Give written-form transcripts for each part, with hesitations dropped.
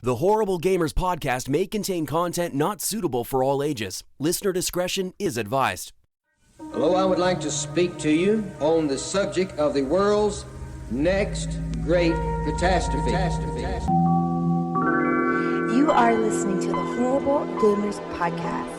The Horrible Gamers podcast may contain content not suitable for all ages. Listener discretion is advised. Hello, I would like to speak to you on the subject of the world's next great catastrophe. You are listening to the Horrible Gamers podcast.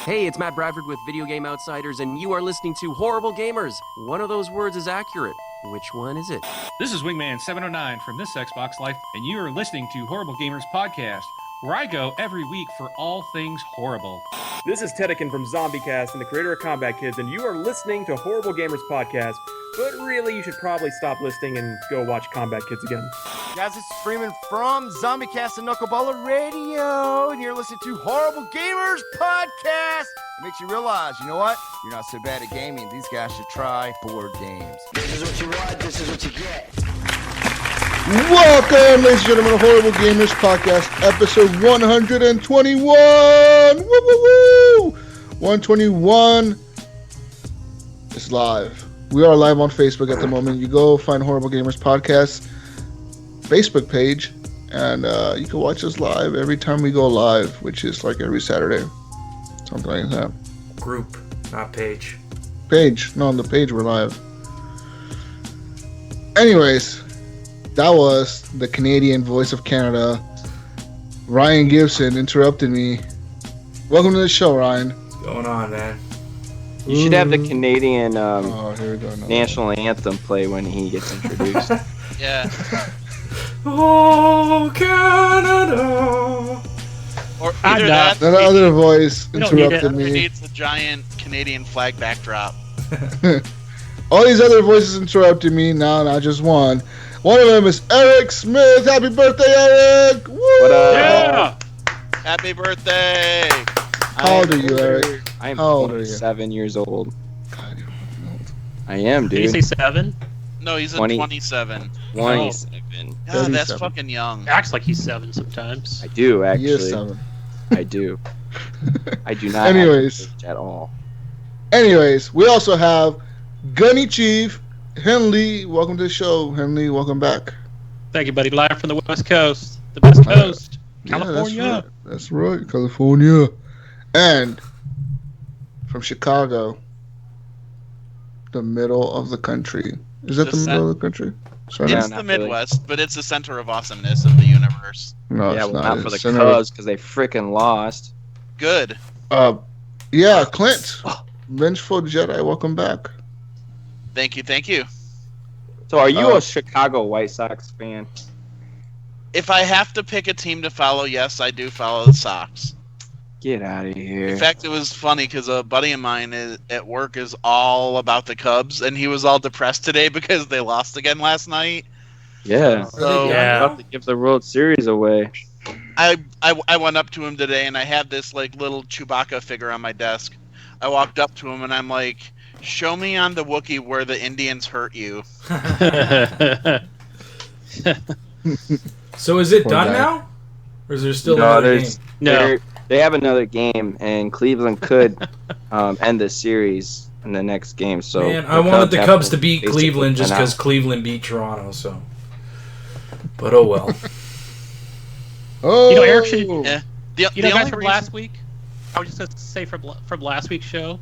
Hey, it's Matt Bradford with Video Game Outsiders, and you are listening to Horrible Gamers. One of those words is accurate. Which one is it? This is Wingman709 from This Xbox Life, and you are listening to Horrible Gamers Podcast, where I go every week for all things horrible. This is Tedekin from ZombieCast and the creator of Combat Kids, and you are listening to Horrible Gamers Podcast, but really you should probably stop listening and go watch Combat Kids again. Guys, this is Freeman from ZombieCast and Knuckleballer Radio, and you're listening to Horrible Gamers Podcast. It makes you realize, you know what? You're not so bad at gaming. These guys should try board games. This is what you want, this is what you get. Welcome, ladies and gentlemen, to Horrible Gamers Podcast, episode 121. Woo, woo, woo. 121 is live. We are live on Facebook at the moment. You go find Horrible Gamers Podcast Facebook page, and you can watch us live every time we go live, which is like every Saturday. Something like that. Group, not page. Page. No, on the page we're live. Anyways, that was the Canadian voice of Canada. Ryan Gibson interrupted me. Welcome to the show, Ryan. What's going on, man? You should have the Canadian here we go, national anthem play when he gets introduced. Yeah. Oh, Canada! Or either that other voice interrupted me. It needs a giant Canadian flag backdrop. All these other voices interrupted me. Now, not just one. One of them is Eric Smith. Happy birthday, Eric! Woo! What up? Yeah! Happy birthday! How old are you, Eric? I am How old are you? 27 years old. God, you're fucking old. I am, dude. Did you say 7? No, he's 27. 27. God, that's 37. fucking young. Acts like he's 7 sometimes. I do, actually. He is 7. I do. I do not Anyways. have age at all. Anyways, we also have Gunny Chief, Henley. Welcome to the show, Henley. Welcome back. Thank you, buddy. Live from the West Coast. The best coast. California. Yeah, that's right. California. And from Chicago, the middle of the country. Is that the middle of the country? Sorry. It's the Midwest, but it's the center of awesomeness of the universe. No, yeah, it's well, not for the center Cubs because they freaking lost. Good. Yeah, Clint. Vengeful Jedi, welcome back. Thank you. So are you a Chicago White Sox fan? If I have to pick a team to follow, yes, I do follow the Sox. Get out of here. In fact, it was funny because a buddy of mine at work is all about the Cubs, and he was all depressed today because they lost again last night. Yeah. So about to give the World Series away. I went up to him today, and I had this like little Chewbacca figure on my desk. I walked up to him, and I'm like, "Show me on the Wookiee where the Indians hurt you." So is it done now? Or is there still another game? No. They have another game, and Cleveland could end the series in the next game. So man, I wanted the Cubs to beat Cleveland just because Cleveland beat Toronto. So, but oh well. You know, Eric should. Yeah. Guys, from last week, I was just going to say from last week's show,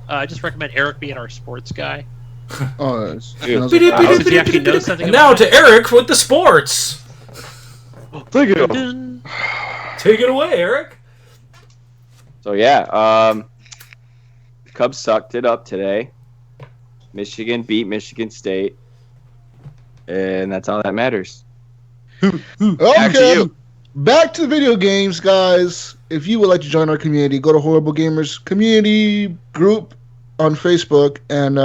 I just recommend Eric being our sports guy. Oh, that's since he actually knows something. And now to Eric with the sports. Take it away, Eric. So yeah, Cubs sucked it up today. Michigan beat Michigan State, and that's all that matters. Okay, back to the video games, guys. If you would like to join our community, go to Horrible Gamers community group on Facebook, and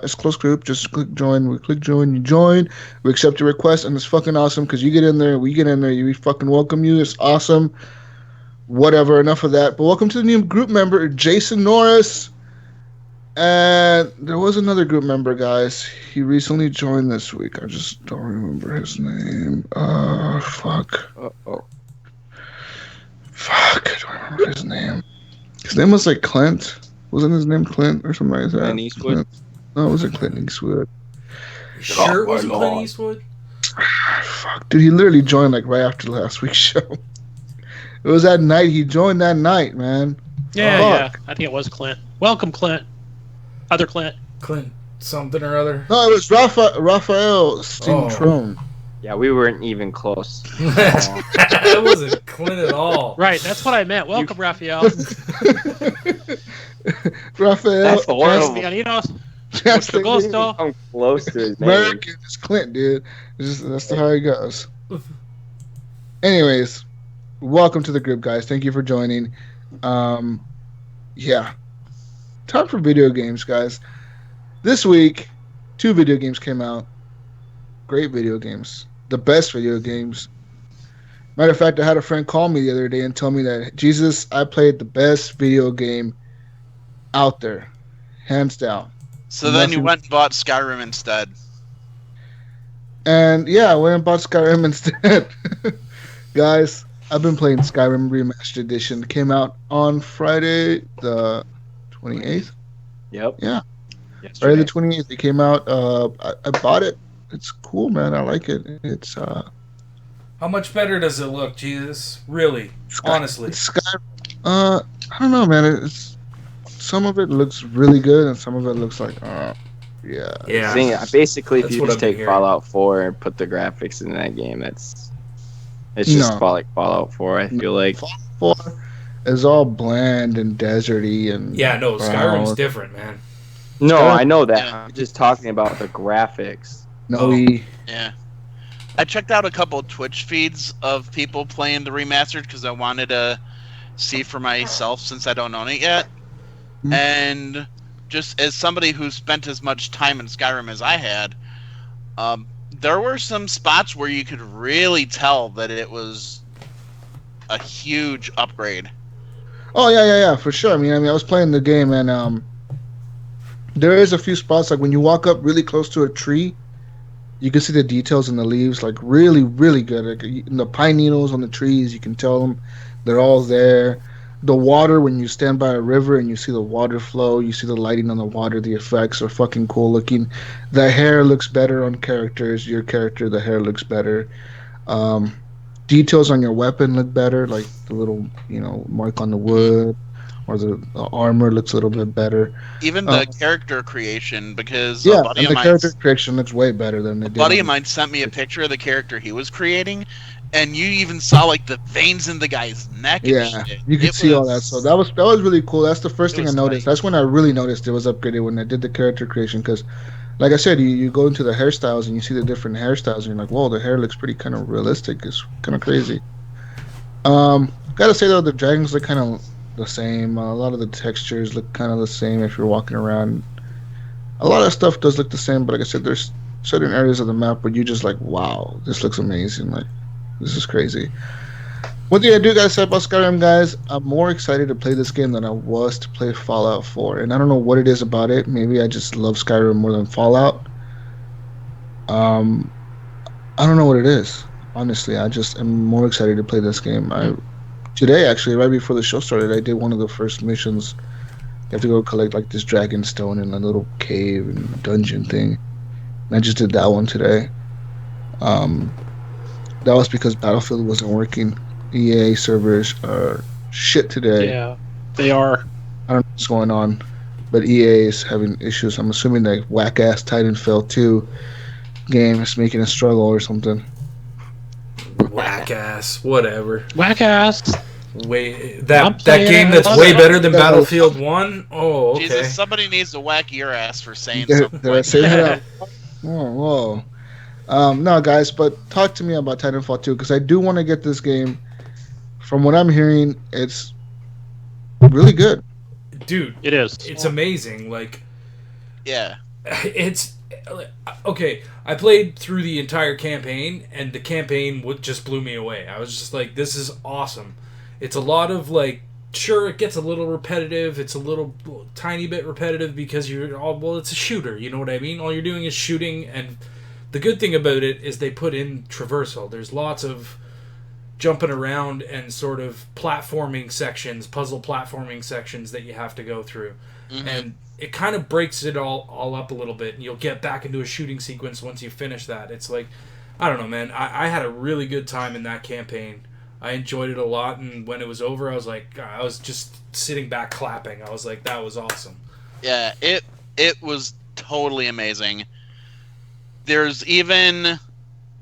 it's a close group. Just click join. We click join. You join. We accept your request, and it's fucking awesome because you get in there. We get in there. We fucking welcome you. It's awesome. Whatever. Enough of that. But welcome to the new group member, Jason Norris. And there was another group member, guys. He recently joined this week. I just don't remember his name. Fuck. Fuck. I don't remember his name. His name was like Clint. Wasn't his name Clint or something like that? Clint Eastwood? Clint. No, it wasn't Clint Eastwood. Sure it wasn't Clint Eastwood? Fuck, dude, he literally joined like right after last week's show. It was that night. He joined that night, man. Yeah. I think it was Clint. Welcome, Clint. Other Clint. Clint something or other. No, it was Raphael Steentrone. Yeah, we weren't even close. That wasn't Clint at all. Right, that's what I meant. Welcome, Raphael. Raphael. That's horrible. Gusto. I'm close to his name. American is Clint, dude. That's how it goes. Anyways, welcome to the group, guys. Thank you for joining. Yeah. Time for video games, guys. This week, 2 video games came out. Great video games. The best video games. Matter of fact, I had a friend call me the other day and tell me that, Jesus, I played the best video game out there. Hands down. So then you went and bought Skyrim instead. And yeah, I went and bought Skyrim instead. Guys, I've been playing Skyrim Remastered Edition. It came out on Friday the 28th. Yep. Yeah. Yesterday. Friday the 28th. It came out. I bought it. It's cool, man. I like it. It's How much better does it look, Jesus? Really? Honestly. It's Skyrim. I don't know, man. It's some of it looks really good, and some of it looks like, yeah. Yeah. Basically, if you what just I've been take hearing. Fallout 4 and put the graphics in that game, it's just like Fallout 4. I feel like Fallout 4 is all bland and deserty and Yeah, no, brown. Skyrim's different, man. no, I know that. Yeah. I'm just talking about the graphics. No, Yeah. I checked out a couple Twitch feeds of people playing the remastered because I wanted to see for myself since I don't own it yet. Mhm. And just as somebody who spent as much time in Skyrim as I had, there were some spots where you could really tell that it was a huge upgrade. Oh yeah, for sure. I mean, I was playing the game, and there is a few spots like when you walk up really close to a tree, you can see the details in the leaves, like really, really good. Like in the pine needles on the trees, you can tell them they're all there. The water, when you stand by a river and you see the water flow, you see the lighting on the water, the effects are fucking cool looking. The hair looks better on characters. Your character, the hair looks better. Details on your weapon look better, like the little, mark on the wood, or the armor looks a little bit better. Even the character creation, because Yeah, a buddy and of the mine, character creation looks way better than it did. a buddy of mine sent me a picture of the character he was creating, and you even saw like the veins in the guy's neck. And Yeah, shit. you could It see all that. was- So that was really cool. That's the first It thing I was noticed. tight. That's when I really noticed it was upgraded, when I did the character creation. Because, like I said, you go into the hairstyles and you see the different hairstyles, and you're like, whoa, the hair looks pretty kind of realistic. It's kind of crazy. Gotta say though, the dragons look kind of the same. A lot of the textures look kind of the same if you're walking around. A lot of stuff does look the same, but like I said, there's certain areas of the map where you just like, wow, this looks amazing. Like, this is crazy. One thing I do gotta say about Skyrim, guys, I'm more excited to play this game than I was to play Fallout 4. And I don't know what it is about it. Maybe I just love Skyrim more than Fallout. I don't know what it is. Honestly, I just am more excited to play this game. Today, actually, right before the show started, I did one of the first missions. You have to go collect like this dragon stone in a little cave and dungeon thing. And I just did that one today. That was because Battlefield wasn't working. EA servers are shit today. Yeah, they are. I don't know what's going on, but EA is having issues. I'm assuming that whack-ass Titanfall 2 game is making a struggle or something. Whack ass, whatever. Whack ass. Way I'm that playing game it. that's I love way it. better than Battlefield 1. Oh, okay. Jesus, somebody needs to whack your ass for saying Did something. I say that? Oh, whoa. No, guys, but talk to me about Titanfall 2, because I do want to get this game. From what I'm hearing, it's really good. Dude, It is. it's amazing. Like, Yeah. it's okay. I played through the entire campaign, and the campaign just blew me away. I was just like, "This is awesome." It's a lot of like, sure, it gets a little repetitive. It's a little tiny bit repetitive because it's a shooter. You know what I mean? All you're doing is shooting, and the good thing about it is they put in traversal. There's lots of jumping around and sort of platforming sections, puzzle platforming sections that you have to go through, and it kind of breaks it all up a little bit, and you'll get back into a shooting sequence once you finish that. It's like, I don't know, man. I had a really good time in that campaign. I enjoyed it a lot, and when it was over, I was just sitting back clapping. I was like, that was awesome. Yeah, it was totally amazing. There's even,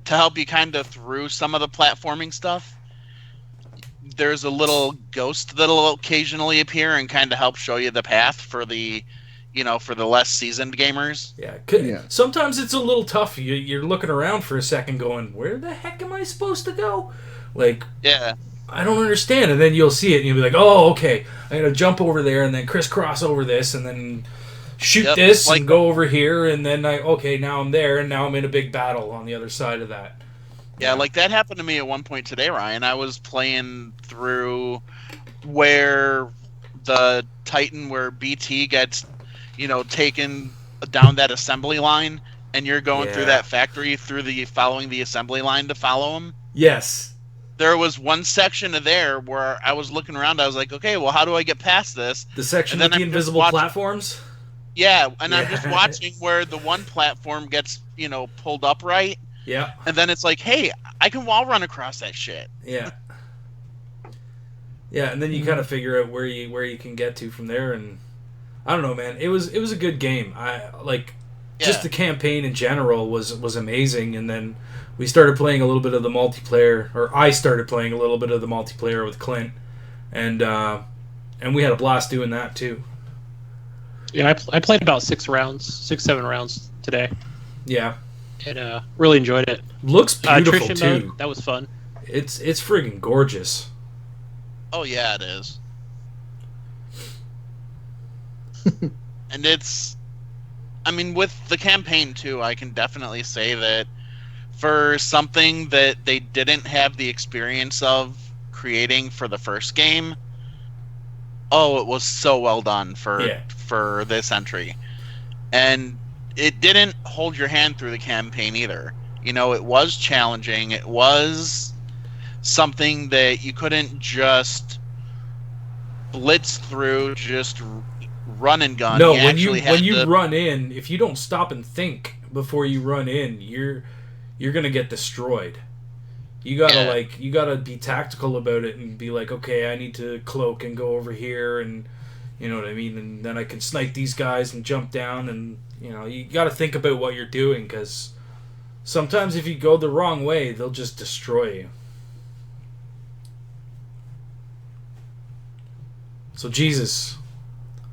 to help you kind of through some of the platforming stuff, there's a little ghost that'll occasionally appear and kind of help show you the path for the less seasoned gamers. Yeah. Sometimes it's a little tough. You're looking around for a second going, where the heck am I supposed to go? Like, yeah, I don't understand. And then you'll see it and you'll be like, oh, okay. I'm going to jump over there and then crisscross over this and then shoot this and go over here. And then now I'm there and now I'm in a big battle on the other side of that. Yeah, like that happened to me at one point today, Ryan. I was playing through where the Titan, where BT gets, taken down that assembly line, and you're going through that factory following the assembly line to follow him. Yes. There was one section of there where I was looking around. I was like, okay, well, how do I get past this? The section with the invisible platforms? Yeah, and I'm just watching where the one platform gets, pulled upright. Yeah. And then it's like, hey, I can wall run across that shit. Yeah. Yeah, and then you kind of figure out where you can get to from there, and I don't know, man. It was a good game. Just the campaign in general was amazing, and then we started playing a little bit of the multiplayer, or I started playing a little bit of the multiplayer with Clint, and we had a blast doing that too. Yeah, I played about 7 rounds today. Yeah. And really enjoyed it. Looks beautiful Attrition too. Mode, that was fun. It's friggin' gorgeous. Oh yeah, it is. And with the campaign too, I can definitely say that for something that they didn't have the experience of creating for the first game, it was so well done for this entry. And it didn't hold your hand through the campaign either. It was challenging. It was something that you couldn't just blitz through, just run and gun. No, when you run in, if you don't stop and think before you run in, you're gonna get destroyed. You gotta be tactical about it and be like, okay, I need to cloak and go over here, and you know what I mean, and then I can snipe these guys and jump down, and you gotta think about what you're doing, because sometimes if you go the wrong way, they'll just destroy you. So Jesus,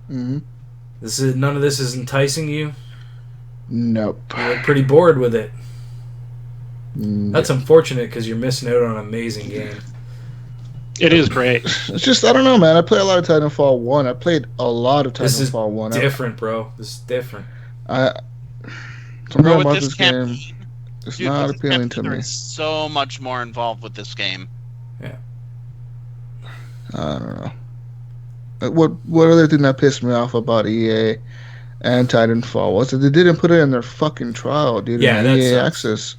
Mm-hmm. None of this is enticing you? Nope. You're pretty bored with it. Nope. That's unfortunate because you're missing out on an amazing game. It is great. It's just, I don't know, man. I play a lot of Titanfall 1. I played a lot of Titanfall 1. This is different, bro. This is different. Something about this game, it's not appealing to me. There's so much more involved with this game. Yeah. I don't know. What other thing that pissed me off about EA and Titanfall was that they didn't put it in their fucking trial, dude. Yeah, in that's EA Access.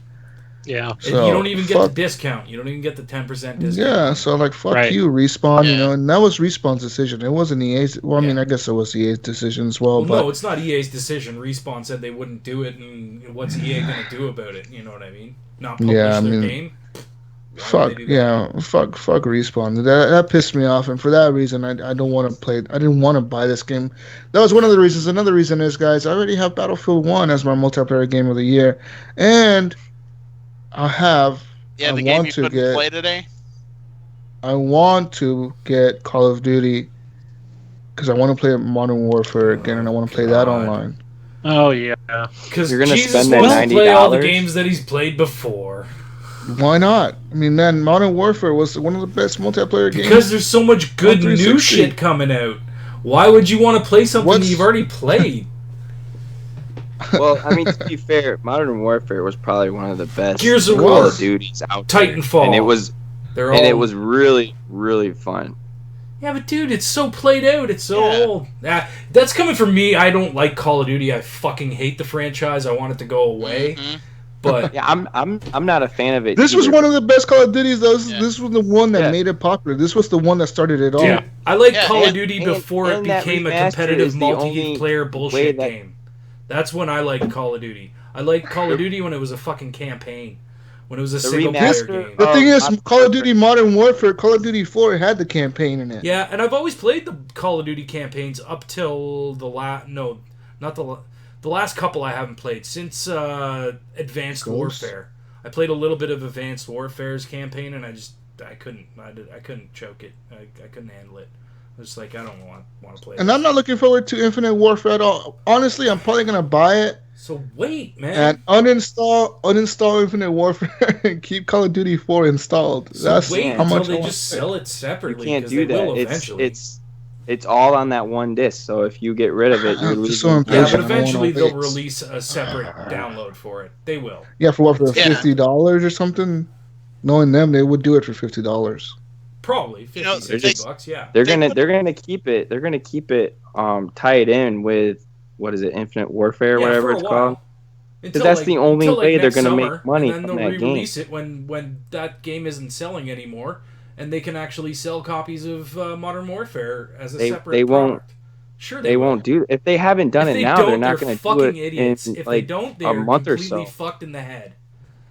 Yeah. So, you don't even get the discount. You don't even get the 10% discount. Yeah, so fuck you, Respawn, and that was Respawn's decision. It wasn't EA's. Well, I mean, I guess it was EA's decision as well. But no, it's not EA's decision. Respawn said they wouldn't do it, and what's EA going to do about it? You know what I mean? Not publish their game? Fuck Respawn. That pissed me off, and for that reason, I don't want to play. I didn't want to buy this game. That was one of the reasons. Another reason is, guys, I already have Battlefield 1 as my multiplayer game of the year, and I have. Yeah, the game you couldn't play today. I want to get Call of Duty because I want to play Modern Warfare again, and I want to play that online. Oh yeah, because you're gonna Jesus spend that wants to play $90. all the games that he's played before. Why not? I mean, man, Modern Warfare was one of the best multiplayer games. Because there's so much good new shit coming out. Why would you want to play something you've already played? Well, I mean, to be fair, Modern Warfare was probably one of the best Gears of Call War, of Duties out there. Titanfall, and it was really, really fun. Yeah, but dude, it's so played out. It's so old. That's coming from me. I don't like Call of Duty. I fucking hate the franchise. I want it to go away. Mm-hmm. But yeah, I'm not a fan of it. This either. was one of the best Call of Duties, though. This was the one that made it popular. This was the one that started it all. Yeah, I like Call of Duty before it became a competitive multiplayer bullshit game. That's when I liked Call of Duty. I liked Call of Duty when it was a fucking campaign. when it was a The single player remaster game. The thing is, Modern Call of Duty Modern Warfare, Call of Duty 4 had the campaign in it. Yeah, and I've always played the Call of Duty campaigns up till the last. No, not the last couple I haven't played since Advanced Ghost? Warfare. I played a little bit of Advanced Warfare's campaign, and I couldn't choke it. I couldn't handle it. I was like, I don't want to play. And this. I'm not looking forward to Infinite Warfare at all. Honestly, I'm probably gonna buy it So wait, man. and uninstall Infinite Warfare and keep Call of Duty 4 installed. So That's wait how until much I they want just to sell it You separately. can't 'cause do they will that. eventually. It's all on that one disc. So if you get rid of it, you're I'm losing. just so Yeah, impatient. but I eventually wanna they'll wait. release a separate download for it. They will. Yeah, for what? For Yeah. $50 or something? Knowing them, they would do it for $50. Probably 50, You know, 60 bucks. Yeah. They're gonna keep it. They're gonna keep it tied in with what is it, Infinite Warfare, or Yeah, whatever for a it's while. called. Until, that's the only until, way they're next gonna make summer, money and then from they'll that re-release it when that game isn't selling anymore, and they can actually sell copies of Modern Warfare as a separate They won't. product. Sure, They will. won't do. If they haven't done If it they now, don't, they're not going to do fucking it idiots. in If like they don't, a they're month or completely so. fucked in the head.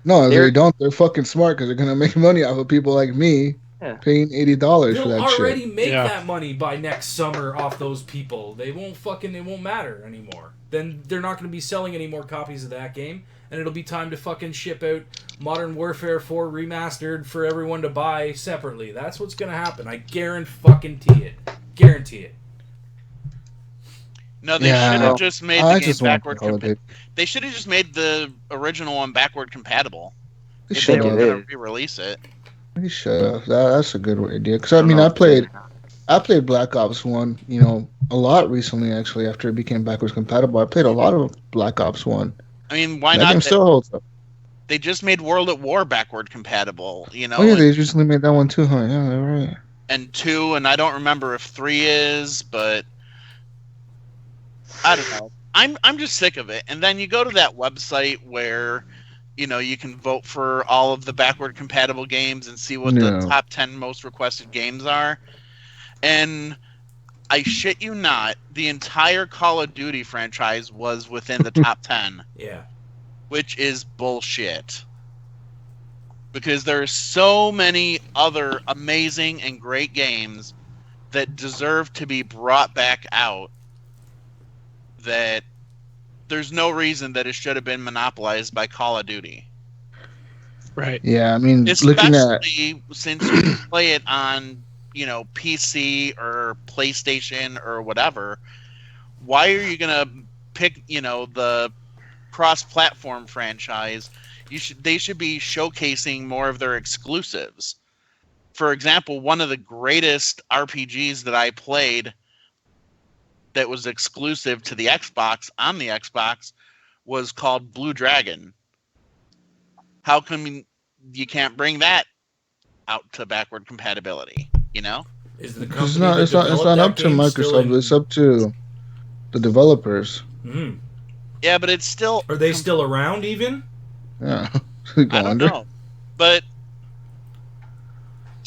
No, They're- they don't. They're fucking smart because they're gonna make money off of people like me Yeah. paying $80 for They'll that already shit. make Yeah. that money by next summer off those people. It won't matter anymore. Then they're not going to be selling any more copies of that game, and it'll be time to fucking ship out Modern Warfare 4 remastered for everyone to buy separately. That's what's going to happen. I guarantee it. Guarantee it. No, they Yeah. should have just made I the game just want backward Call of compatible. Duty. They should have just made the original one backward compatible. They If should they were have. going to re-release it. They should have. That's a good idea. Because I mean, I played Black Ops 1, a lot recently actually. After it became backwards compatible, I played a lot of Black Ops 1. I mean, why That not? game still holds up. They just made World at War backward compatible, Oh yeah, they recently made that one too, huh? Yeah, they're right. and 2, and I don't remember if 3 is, but I don't know. I'm just sick of it. And then you go to that website where, you can vote for all of the backward compatible games and see what the top 10 most requested games are. And I shit you not, the entire Call of Duty franchise was within the top 10. Yeah. Which is bullshit. Because there are so many other amazing and great games that deserve to be brought back out that there's no reason that it should have been monopolized by Call of Duty. Right. Yeah, I mean, Especially since you can play it on, PC or PlayStation or whatever. Why are you gonna pick, the cross-platform franchise? They should be showcasing more of their exclusives. For example, one of the greatest RPGs that I played that was exclusive to the Xbox on the Xbox was called Blue Dragon. How come you can't bring that out to backward compatibility? Is the It's not up to Microsoft. It's up to the developers. Mm. Yeah, but it's still. Are they still around even? Yeah. I don't know, but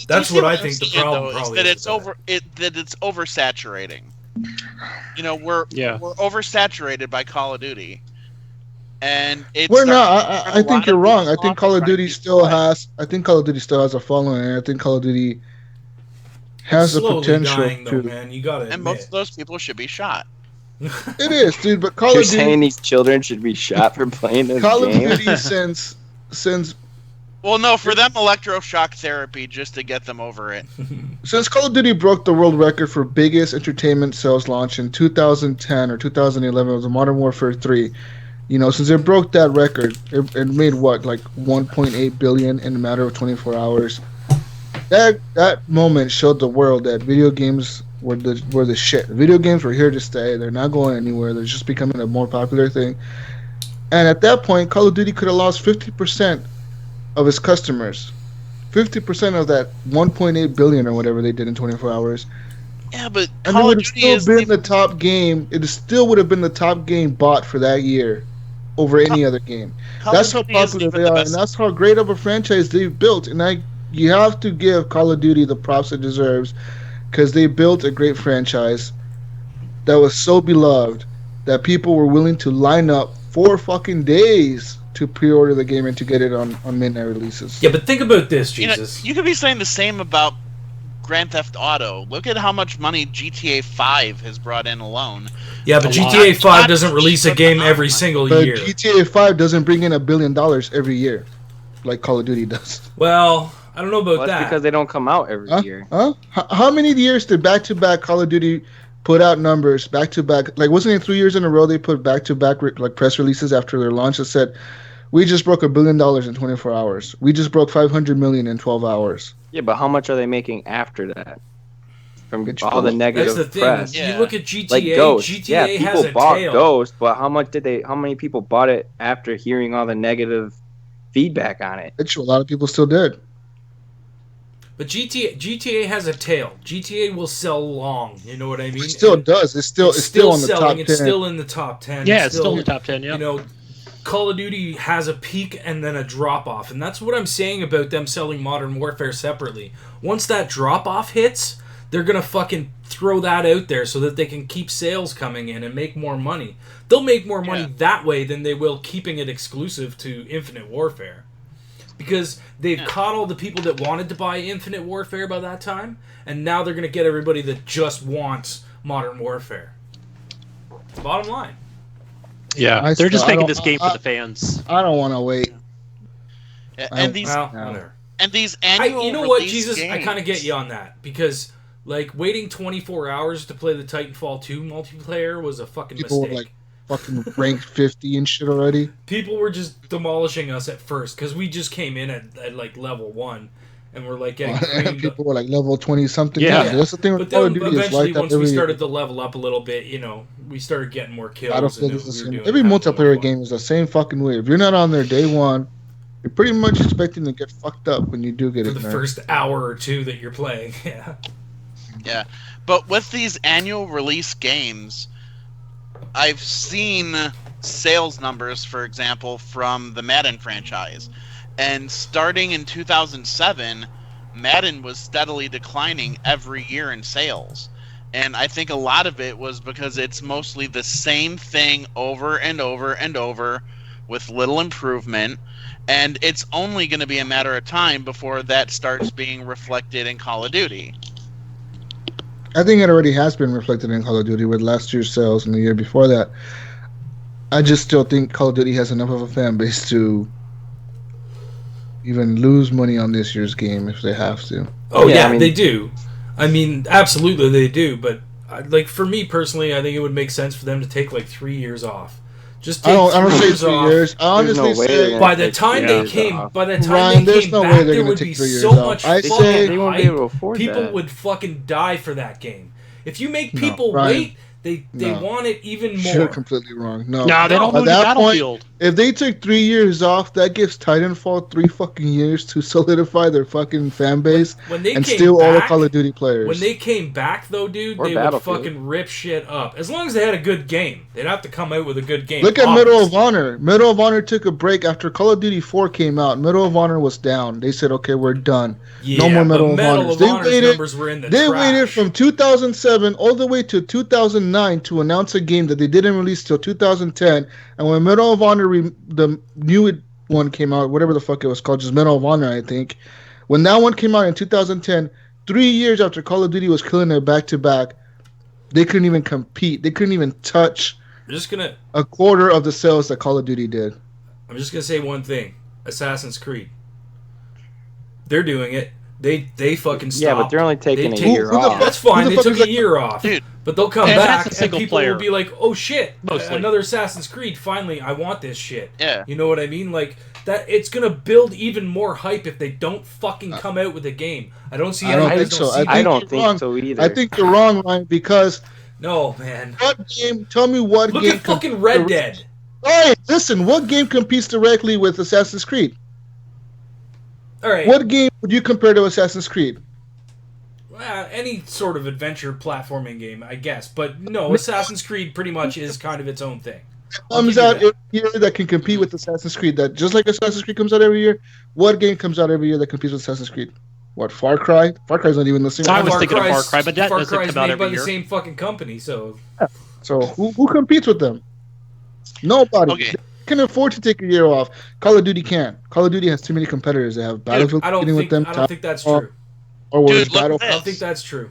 that's you see what I I'm think the saying, problem though, is probably that is it's with that it's oversaturating. We're oversaturated by Call of Duty, and it's. We're not. I think you're wrong. I think Call of Duty still has. I think Call of Duty still has a following, and I think Call of Duty has the slowly potential dying, though, man. You gotta And admit. most of those people should be shot. It is, dude. But Call You're of Duty. saying these children should be shot for playing this Call of game? Duty since Well, no, for them, electroshock therapy just to get them over it. Since Call of Duty broke the world record for biggest entertainment sales launch in 2010 or 2011, it was Modern Warfare 3. Since it broke that record, it made what, like 1.8 billion in a matter of 24 hours. That moment showed the world that video games were the shit. Video games were here to stay. They're not going anywhere. They're just becoming a more popular thing. And at that point, Call of Duty could have lost 50% of its customers. 50% of that 1.8 billion or whatever they did in 24 hours. Yeah, but And Call it of would have Duty still is been the top game. It still would have been the top game bought for that year over any other game. Call That's of how Duty isn't popular even they the are, best- and that's how great of a franchise they've built. And you have to give Call of Duty the props it deserves, because they built a great franchise that was so beloved that people were willing to line up 4 fucking days to pre-order the game and to get it on midnight releases. Yeah, but think about this, Jesus. You could be saying the same about Grand Theft Auto. Look at how much money GTA 5 has brought in alone. Yeah, but GTA 5 doesn't release a game every single year. GTA 5 doesn't bring in $1 billion every year, like Call of Duty does. Well, I don't know about That's that. because they don't come out every year. Huh? How many years did back-to-back Call of Duty put out numbers back-to-back? Like, wasn't it 3 years in a row they put back-to-back like press releases after their launch that said, we just broke $1 billion in 24 hours. We just broke 500 million in 12 hours. Yeah, but how much are they making after that? From all the negative That's the thing. press. You look at GTA. Like Ghost. GTA has people a bought tail. Ghost, but how many people bought it after hearing all the negative feedback on it? It's true. A lot of people still did. But GTA has a tail. GTA will sell long. You know what I mean? It still does. It's still on the selling. top 10. It's still in the top 10. Yeah, it's still in the top 10. Yeah. You know, Call of Duty has a peak and then a drop off, and that's what I'm saying about them selling Modern Warfare separately. Once that drop off hits, they're gonna fucking throw that out there so that they can keep sales coming in and make more money. They'll make more money that way than they will keeping it exclusive to Infinite Warfare. Because they've caught all the people that wanted to buy Infinite Warfare by that time, and now they're going to get everybody that just wants Modern Warfare. Bottom line. Yeah, they're just making this game for the fans. I don't want to wait. And these annual you know what, release Jesus? games. I kind of get you on that. Because, like, waiting 24 hours to play the Titanfall 2 multiplayer was a fucking People mistake. were like fucking ranked 50 and shit already. People were just demolishing us at first because we just came in at like level 1 and we're like getting creamed. People were like level 20 something. Yeah, That's the thing with but Call then of Duty. It's eventually, like that once we every started to level up a little bit, you know, we started getting more kills. Battlefield and is the we were same. doing Every having multiplayer more game is the same fucking way. If you're not on there day one, you're pretty much expecting to get fucked up when you do get for in the there. first hour or two that you're playing. Yeah. Yeah, but with these annual release games, I've seen sales numbers, for example, from the Madden franchise. And starting in 2007, Madden was steadily declining every year in sales. And I think a lot of it was because it's mostly the same thing over and over and over with little improvement. And it's only going to be a matter of time before that starts being reflected in Call of Duty. I think it already has been reflected in Call of Duty with last year's sales and the year before that. I just still think Call of Duty has enough of a fan base to even lose money on this year's game if they have to. Oh yeah, I mean, they do. I mean, absolutely they do. But like for me personally, I think it would make sense for them to take like 3 years off. Just take I don't say 3 off. years. I honestly say by the time they came, Ryan, they there's came no way back, they're there gonna would take be 3 years so off. much I fucking say they won't be able to afford people that. would fucking die for that game. If you make No, people Ryan, wait, they want it even more. You're completely wrong. No, No, they don't At move the that Battlefield. point, if they took 3 years off, that gives Titanfall 3 fucking years to solidify their fucking fan base When they and came steal all the back- Call of Duty players. When they came back, though, dude, Or they would Battlefield. fucking rip shit up. As long as they had a good game. They'd have to come out with a good game. Look at Medal of obviously. Honor. Medal of Honor took a break after Call of Duty 4 came out. Medal of Honor was down. They said, okay, we're done. Yeah, no more but Medal of Medal Honors. of They Honor's waited, numbers were in the they trash. waited from 2007 all the way to 2009 to announce a game that they didn't release till 2010. And when Medal of Honor, the new one came out, whatever the fuck it was called, just Medal of Honor, I think. When that one came out in 2010, 3 years after Call of Duty was killing it back-to-back, they couldn't even compete. They couldn't even touch a quarter of the sales that Call of Duty did. I'm just gonna say one thing: Assassin's Creed. They're doing it. They fucking stopped. Yeah, but they're only taking a year Who the off. That's fine. Who the They fuck took is a that? year off, Dude. but they'll come And back that's a and single people player. will be like, "Oh shit, Mostly. another Assassin's Creed! Finally, I want this shit." Yeah. You know what I mean? Like that. It's gonna build even more hype if they don't fucking come out with a game. I don't see. I don't any think so. sequel. I don't you're think wrong. so either. I think you're wrong, Ryan, because No, man. what game? Tell me what Look game. at fucking Red Dead. Hey, listen, what game competes directly with Assassin's Creed? All right. What game would you compare to Assassin's Creed? Any sort of adventure platforming game, I guess. But no, Assassin's Creed pretty much is kind of its own thing. I'll Comes give you out that. every year that can compete with Assassin's Creed. That just like Assassin's Creed comes out every year. What game comes out every year that competes with Assassin's Creed? What, Far Cry? Far Cry's not even the same. I was thinking of Far Cry's- Cry, but that Far doesn't Cry's come out made every by year. the same fucking company, so So who competes with them? Nobody. Okay. can afford to take a year off. Call of Duty can't. Call of Duty has too many competitors. They have Battlefield I don't competing with them. I don't think that's true. Or whereas Dude, look at Battlefield. this. I don't think that's true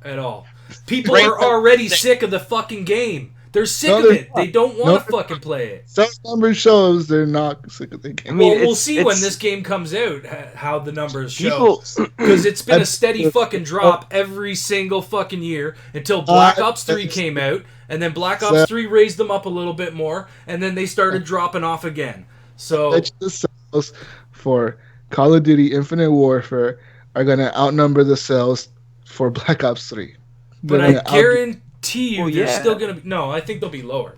at all. People Rainbow are already Six. sick of the fucking game. They're sick No, of they're it. They don't want to fucking play it. Some numbers shows they're not sick of the game. I mean, Well, we'll it's- see it's- when this game comes out how the numbers show. People, Because it's been a steady fucking drop every single fucking year until Black Ops 3 came out, and then Black Ops 3 raised them up a little bit more, and then they started dropping off again. So The sales for Call of Duty Infinite Warfare are going to outnumber the sales for Black Ops 3. But I guarantee you, Well, they're yeah. still gonna be. No, I think they'll be lower.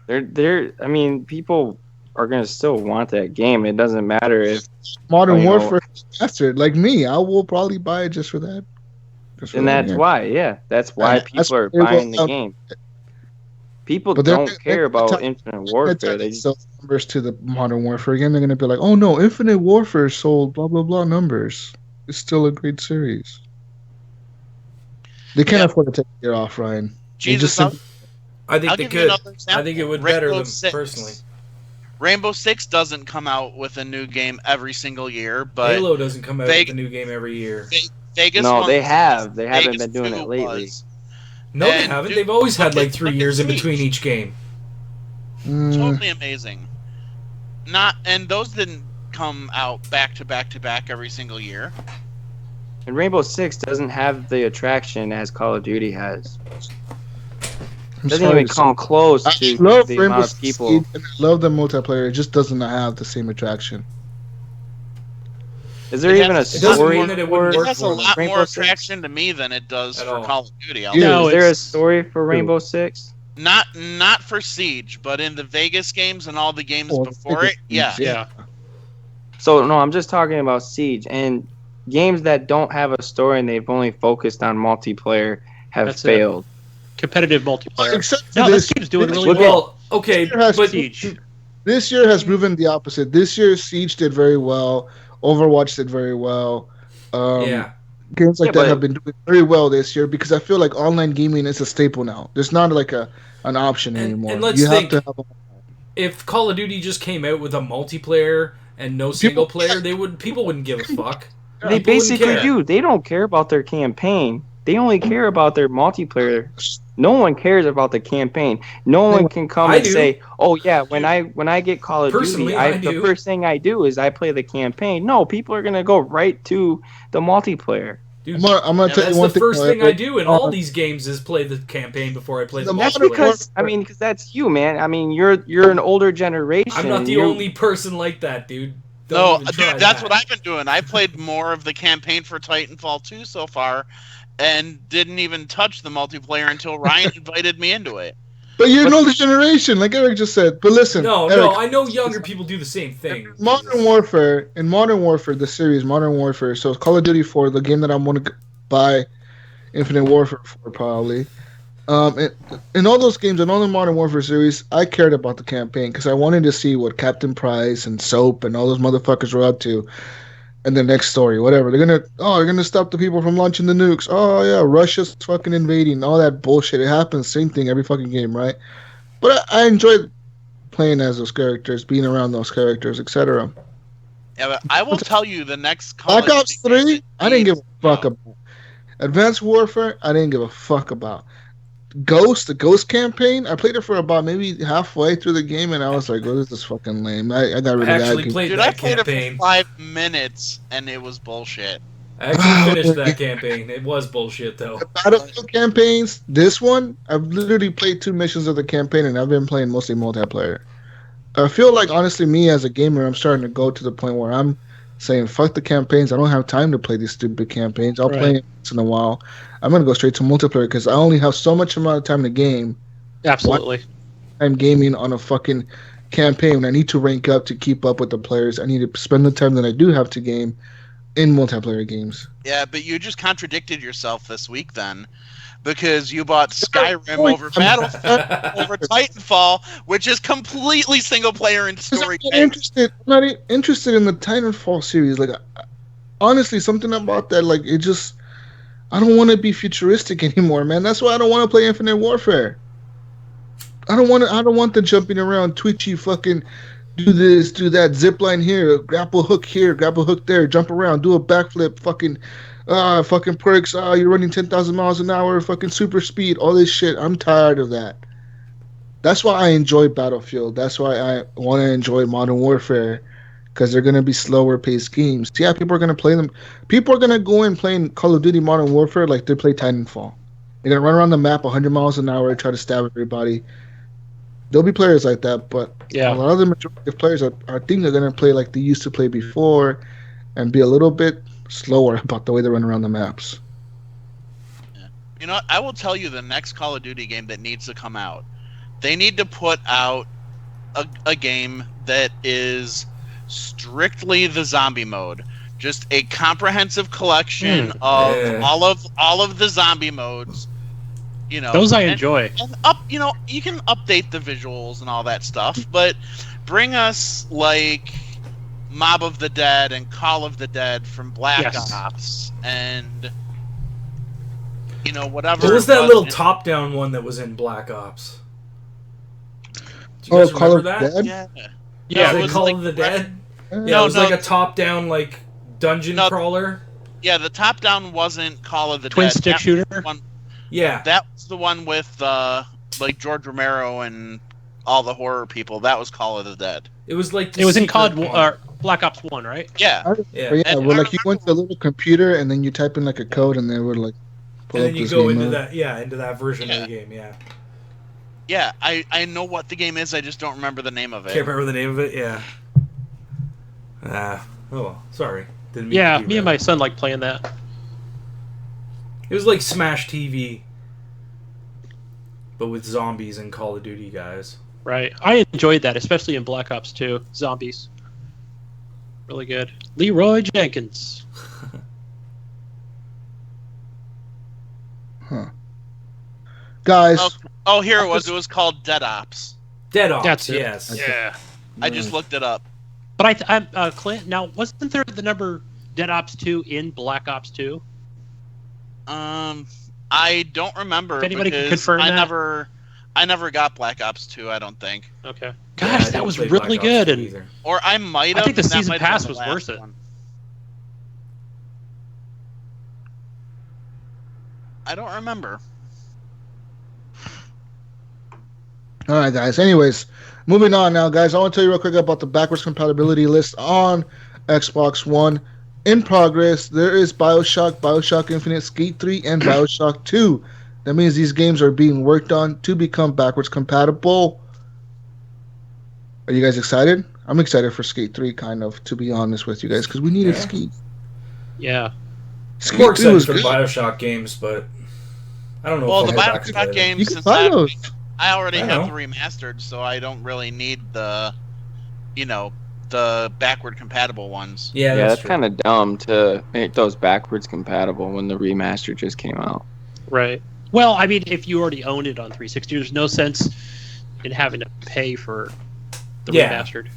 they're. I mean, people are gonna still want that game. It doesn't matter if Modern you know, Warfare is faster. Like me, I will probably buy it just for that. and that's why. Yeah, that's why And that's people are why it buying will- the game. People But they're- don't care about Infinite Warfare. They just, sell numbers to the Modern Warfare again. They're going to be like, oh no, Infinite Warfare sold blah blah blah numbers. It's still a great series. They can't afford to take a year off, Ryan. They Jesus, just simply- I think I'll they give you could. another example. I think it would Rainbow better them Six. personally. Rainbow Six doesn't come out with a new game every single year, but Halo doesn't come out Vegas- with a new game every year. Vegas. no, one- they have. They haven't Vegas been doing 2 it lately. was. No, they And haven't. dude, They've always had look like at- 3 look at years in Siege. between each game. Totally amazing. And those didn't come out back to back to back every single year. And Rainbow Six doesn't have the attraction as Call of Duty has. I'm Doesn't sorry even to come say. close I to love the Rainbow amount of Six people. Siege, and I love the multiplayer. It just doesn't have the same attraction. Is there It even a has- it doesn't story mean that it for wouldn't It work has a for them. lot Rainbow more Six? attraction to me than it does At for all. Call of Duty. Yeah. No, Is there a it's- story for Rainbow Six? Not for Siege, but in the Vegas games and all the games Oh, before Vegas it, yeah. games, Yeah. So no, I'm just talking about Siege and games that don't have a story and they've only focused on multiplayer have That's it. failed. Competitive multiplayer. Except for No, this this, game's doing this really Look well. Well, okay, year has- but Siege. This year has proven the opposite. This year, Siege did very well. Overwatch did very well. yeah, Games like Yeah, that but- have been doing very well this year because I feel like online gaming is a staple now. There's not like an option And- anymore. and let's you think- have to have. if Call of Duty just came out with a multiplayer and no single player, people wouldn't give a fuck. They People wouldn't basically care. do. They don't care about their campaign. They only care about their multiplayer. No one cares about the campaign. No one can come I and do. say, "Oh yeah, when I get Call of Personally, Duty, I the do. first thing I do is I play the campaign." No, people are gonna go right to the multiplayer. Dude, I'm gonna tell that's you one the thing. first thing I do in all Uh, these games is play the campaign before I play the The That's multiplayer. multiplayer. because that's you, man. I mean, you're an older generation. I'm not the You're- only person like that, dude. Don't No, even dude, try that's that. what I've been doing. I played more of the campaign for Titanfall 2 so far, and didn't even touch the multiplayer until Ryan invited me into it. But you're an older generation, like Eric just said. But listen, No, Eric, I know younger people do the same thing. Modern Warfare, the series Modern Warfare. So Call of Duty 4, the game that I'm going to buy Infinite Warfare for probably. In all those games, in all the Modern Warfare series, I cared about the campaign because I wanted to see what Captain Price and Soap and all those motherfuckers were up to. And the next story, whatever. They're gonna stop the people from launching the nukes. Oh yeah, Russia's fucking invading. All that bullshit. It happens. Same thing every fucking game, right? But I enjoyed playing as those characters, being around those characters, etc. Yeah, but I will tell you the next Call Black of Ops Duty 3, I didn't give a fuck No. about. Advanced Warfare, I didn't give a fuck about. The Ghost campaign, I played it for about maybe halfway through the game, and I was like, "Oh, this is fucking lame." I got really I actually mad. played Dude, I that played campaign. it for 5 minutes, and it was bullshit. I actually finished that campaign. It was bullshit though. Battlefield campaigns. This one, I've literally played 2 missions of the campaign, and I've been playing mostly multiplayer. I feel like, honestly, me as a gamer, I'm starting to go to the point where I'm saying, "Fuck the campaigns. I don't have time to play these stupid campaigns. I'll play it once in a while. I'm gonna go straight to multiplayer because I only have so much amount of time to game. Absolutely. I'm gaming on a fucking campaign. I need to rank up to keep up with the players. I need to spend the time that I do have to game in multiplayer games." Yeah, but you just contradicted yourself this week then, because you bought Skyrim point. over Battlefield over Titanfall, which is completely single player and story I'm based. not interested in the Titanfall series. Like, honestly, something about that, like, it just, I don't want to be futuristic anymore, man. That's why I don't want to play Infinite Warfare. I don't want the jumping around, twitchy fucking do this, do that, zip line here, grapple hook there, jump around, do a backflip, fucking perks, you're running 10,000 miles an hour, fucking super speed, all this shit. I'm tired of that. That's why I enjoy Battlefield. That's why I want to enjoy Modern Warfare, because they're going to be slower paced games. Yeah, people are going to play them. People are going to go in playing Call of Duty Modern Warfare like they play Titanfall. They're going to run around the map 100 miles an hour, try to stab everybody. There'll be players like that, but a lot of the majority of players I think they're going to play like they used to play before and be a little bit slower about the way they run around the maps. Yeah. You know, I will tell you the next Call of Duty game that needs to come out. They need to put out a game that is strictly the zombie mode. Just a comprehensive collection of all of the zombie modes. You know, those I enjoy. And you can update the visuals and all that stuff, but bring us like Mob of the Dead and Call of the Dead from Black Ops and whatever. What was that little top-down one that was in Black Ops? Do you guys Call of remember the that? Dead? Yeah, it was Call like of the Dead. No, Yeah, it was like a top-down like dungeon crawler. Yeah, the top-down wasn't Call of the Twin Dead. stick That shooter. was one, Yeah, that was the one with like George Romero and all the horror people. That was Call of the Dead. it was like It was in COD. Black Ops 1, right? Yeah. Yeah. But And where I like you went to a little computer and then you type in like a code and they would like pull And up then you this go game into mode. into that version of the game. Yeah, Yeah, I know what the game is. I just don't remember the name of it. can't remember the name of it. Yeah. Oh well, sorry. Didn't mean Yeah, to be me and rude. my son like playing that. It was like Smash TV, but with zombies and Call of Duty guys. Right. I enjoyed that, especially in Black Ops 2. Zombies. Really good. Leroy Jenkins. Guys, Here it was. It was called Dead Ops. Dead Ops. That's it. Yes. Yeah. I just looked it up. But I'm Clint. Now, wasn't there the number Dead Ops 2 in Black Ops 2? I don't remember. If anybody can because confirm I that? never got Black Ops 2. I don't think. Okay. Yeah, Gosh, I that didn't was play really Black Ops good. 2 And either. Or I might have. I think the and that season might have pass been was the worth last it. one. I don't remember. all right, guys. Anyways, moving on now, guys. I want to tell you real quick about the backwards compatibility list on Xbox One. In progress, there is BioShock Infinite, Skate 3, and BioShock 2. That means these games are being worked on to become backwards compatible. Are you guys excited? I'm excited for Skate 3, kind of, to be honest with you guys, because we needed Skate. Yeah. Skate More 3 excited was for the good. BioShock games, but I don't know. Well, if the I'll get back to BioShock them. games, You can since buy those. I already I have know. the remastered, so I don't really need the backward compatible ones. Yeah, Yeah, that's true. kind of dumb to make those backwards compatible when the remaster just came out. Right. Well, I mean, if you already owned it on 360, there's no sense in having to pay for the Yeah. remastered.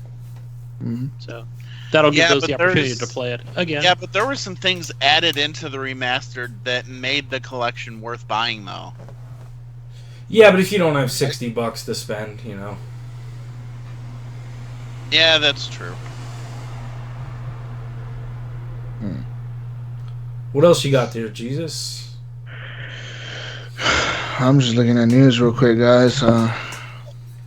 Mhm. So that'll give Yeah, those but the opportunity there's- to play it again. Yeah, but there were some things added into the remastered that made the collection worth buying, though. Yeah, but if you don't have $60 to spend, Yeah, that's true. What else you got there, Jesus? I'm just looking at news real quick, guys.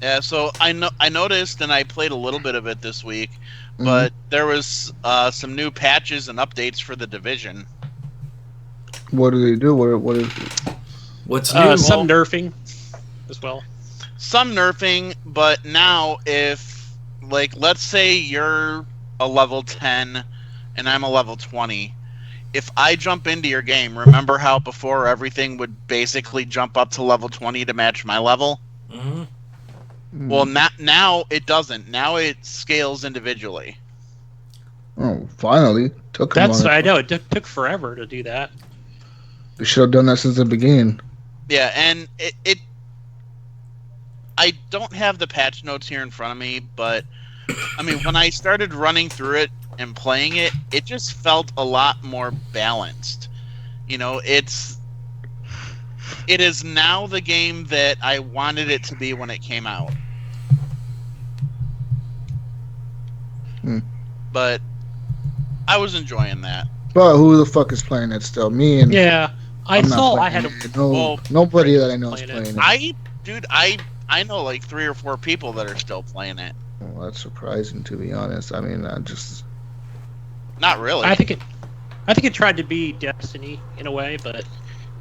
Yeah, so I noticed, and I played a little bit of it this week, Mm-hmm. but there was some new patches and updates for the Division. What do they do? What is? What's new? Some nerfing as well. Some nerfing, but now if, like, let's say you're a level 10 and I'm a level 20, if I jump into your game, remember how before everything would basically jump up to level 20 to match my level? Mhm. Well, now it doesn't. Now it scales individually. Oh, finally took them. I know it took forever to do that. They should have done that since the beginning. Yeah, and it I don't have the patch notes here in front of me, but I mean, when I started running through it and playing it, it just felt a lot more balanced. You know, it's It is now the game that I wanted it to be when it came out. But I was enjoying that. But who the fuck is playing it still? Me and I I'm not saw. I playing had it. Nobody that I know is playing it. I know like 3 or 4 people that are still playing it. Well, that's surprising, to be honest. I mean, not really. I think it tried to be Destiny in a way, but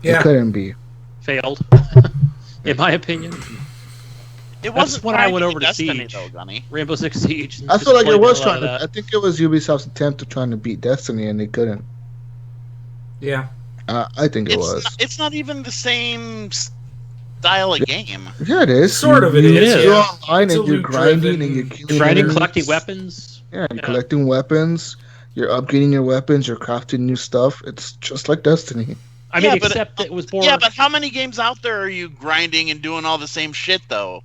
it couldn't be. Failed, in my opinion. It wasn't when I went over to Destiny, Siege, though, Gunny. Rainbow Six Siege. I feel like it was trying trying to. I think it was Ubisoft's attempt to trying to beat Destiny, and they couldn't. Yeah. I think it was. It's not even the same style of game. Yeah, it is. Sort of it is. You're Yeah. online It's and you're grinding loot-driven. and you're killing grinding, enemies. collecting weapons. Yeah, you're collecting weapons. You're upgrading your weapons. You're crafting new stuff. It's just like Destiny. I mean, except it was more. Yeah, but how many games out there are you grinding and doing all the same shit, though?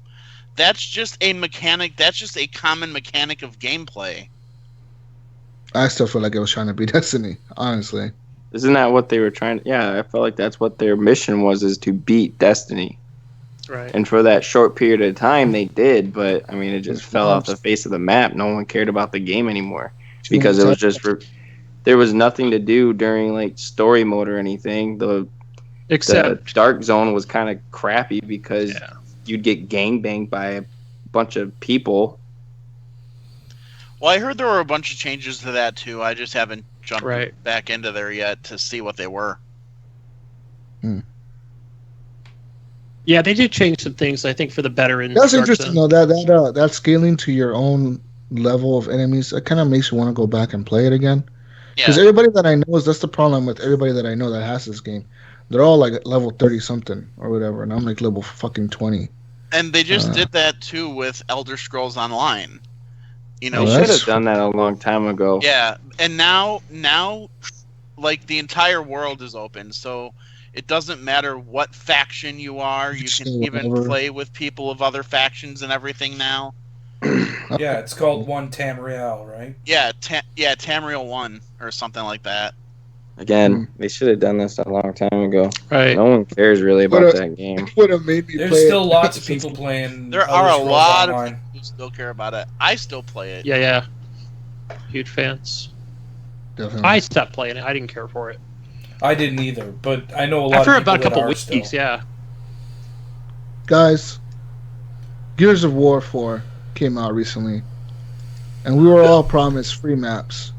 That's just a mechanic. That's just a common mechanic of gameplay. I still feel like it was trying to beat Destiny, honestly. Isn't that what they were trying to... Yeah, I felt like that's what their mission was, is to beat Destiny. Right. And for that short period of time, they did, but, I mean, it just fell off the face of the map. No one cared about the game anymore. Because it was just... There was nothing to do during, like, story mode or anything. The Dark Zone was kind of crappy because you'd get gangbanged by a bunch of people. Well, I heard there were a bunch of changes to that, too. I just haven't jumped back into there yet to see what they were. Yeah, they did change some things, I think, for the better. In That's Dark interesting, Zone. though. That scaling to your own level of enemies, it kind of makes you want to go back and play it again. Because everybody that I know that's the problem with everybody that I know that has this game. They're all like level 30 something or whatever, and I'm like level fucking 20. And they just did that too with Elder Scrolls Online. You know, they should have done that a long time ago. Yeah, and now, like the entire world is open, so it doesn't matter what faction you are. You can even play with people of other factions and everything now. Yeah, it's called One Tamriel, right? Yeah, Tamriel 1 or something like that. Again, they should have done this a long time ago. Right. No one cares really about that game. Would have made me There's play still it. lots of people playing. There Elder are a Scrolls lot Online. of people who still care about it. I still play it. Yeah. Huge fans. Definitely. I stopped playing it. I didn't care for it. I didn't either, but I know a lot After of people about a couple that are weeks, still. yeah. Guys, Gears of War 4 came out recently, and we were all promised free maps.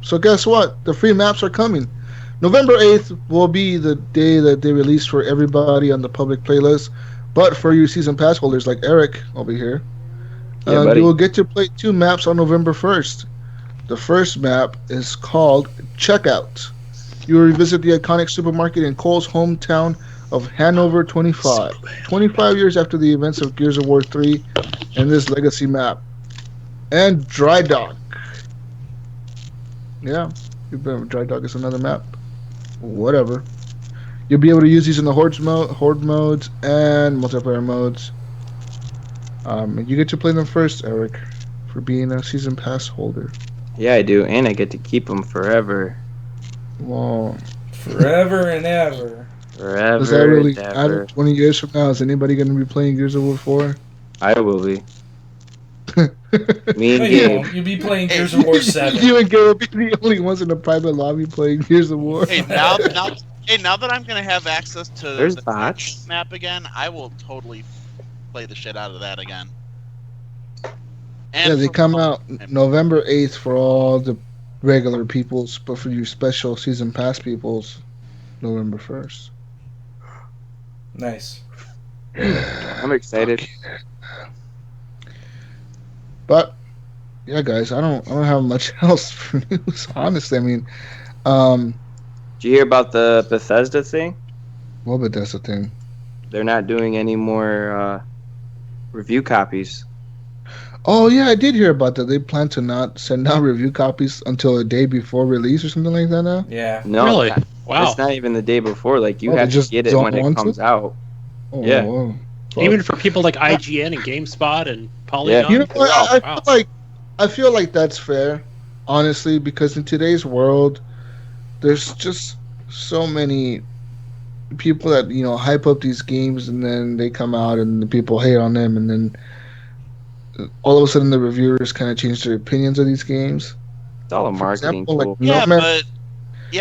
So guess what? The free maps are coming. November 8th will be the day that they release for everybody on the public playlist, but for you season pass holders like Eric over here, you will get to play 2 maps on November 1st. The first map is called Checkout. You will revisit the iconic supermarket in Cole's hometown of Hanover 25. 25 years after the events of Gears of War 3 and this legacy map. And Dry Dock. Yeah, Dry Dock is another map. Whatever. You'll be able to use these in the horde modes and multiplayer modes. You get to play them first, Eric, for being a season pass holder. Yeah, I do, and I get to keep them forever. Wow. Forever and ever. Forever Does that really and matter? ever. 20 years from now, is anybody going to be playing Gears of War 4? I will be. Me No, and you Gabe. won't. You'll be playing Gears of War 7. You and Gabe will be the only ones in the private lobby playing Gears of War. Hey, now that I'm gonna have access to There's the bots. map again, I will totally play the shit out of that again. Yeah, they come out November 8th for all the regular peoples, but for you special season pass peoples, November 1st. Nice. I'm excited. But yeah, guys, I don't have much else for news. Honestly, I mean, Did you hear about the Bethesda thing? well, but that's the thing. They're not doing any more review copies. Oh yeah, I did hear about that. They plan to not send out review copies until a day before release or something like that now. Yeah. No, Really? that- Wow. It's not even the day before. Like you Oh, they have to just get it don't when it want comes to? out. Oh, Yeah. wow. Even for people like IGN and GameSpot and Polygon. You know what? I Wow. feel like that's fair, honestly, because in today's world, there's just so many people that hype up these games, and then they come out and the people hate on them, and then all of a sudden the reviewers kind of change their opinions of these games. It's all a For marketing example, tool. Yeah, No Man,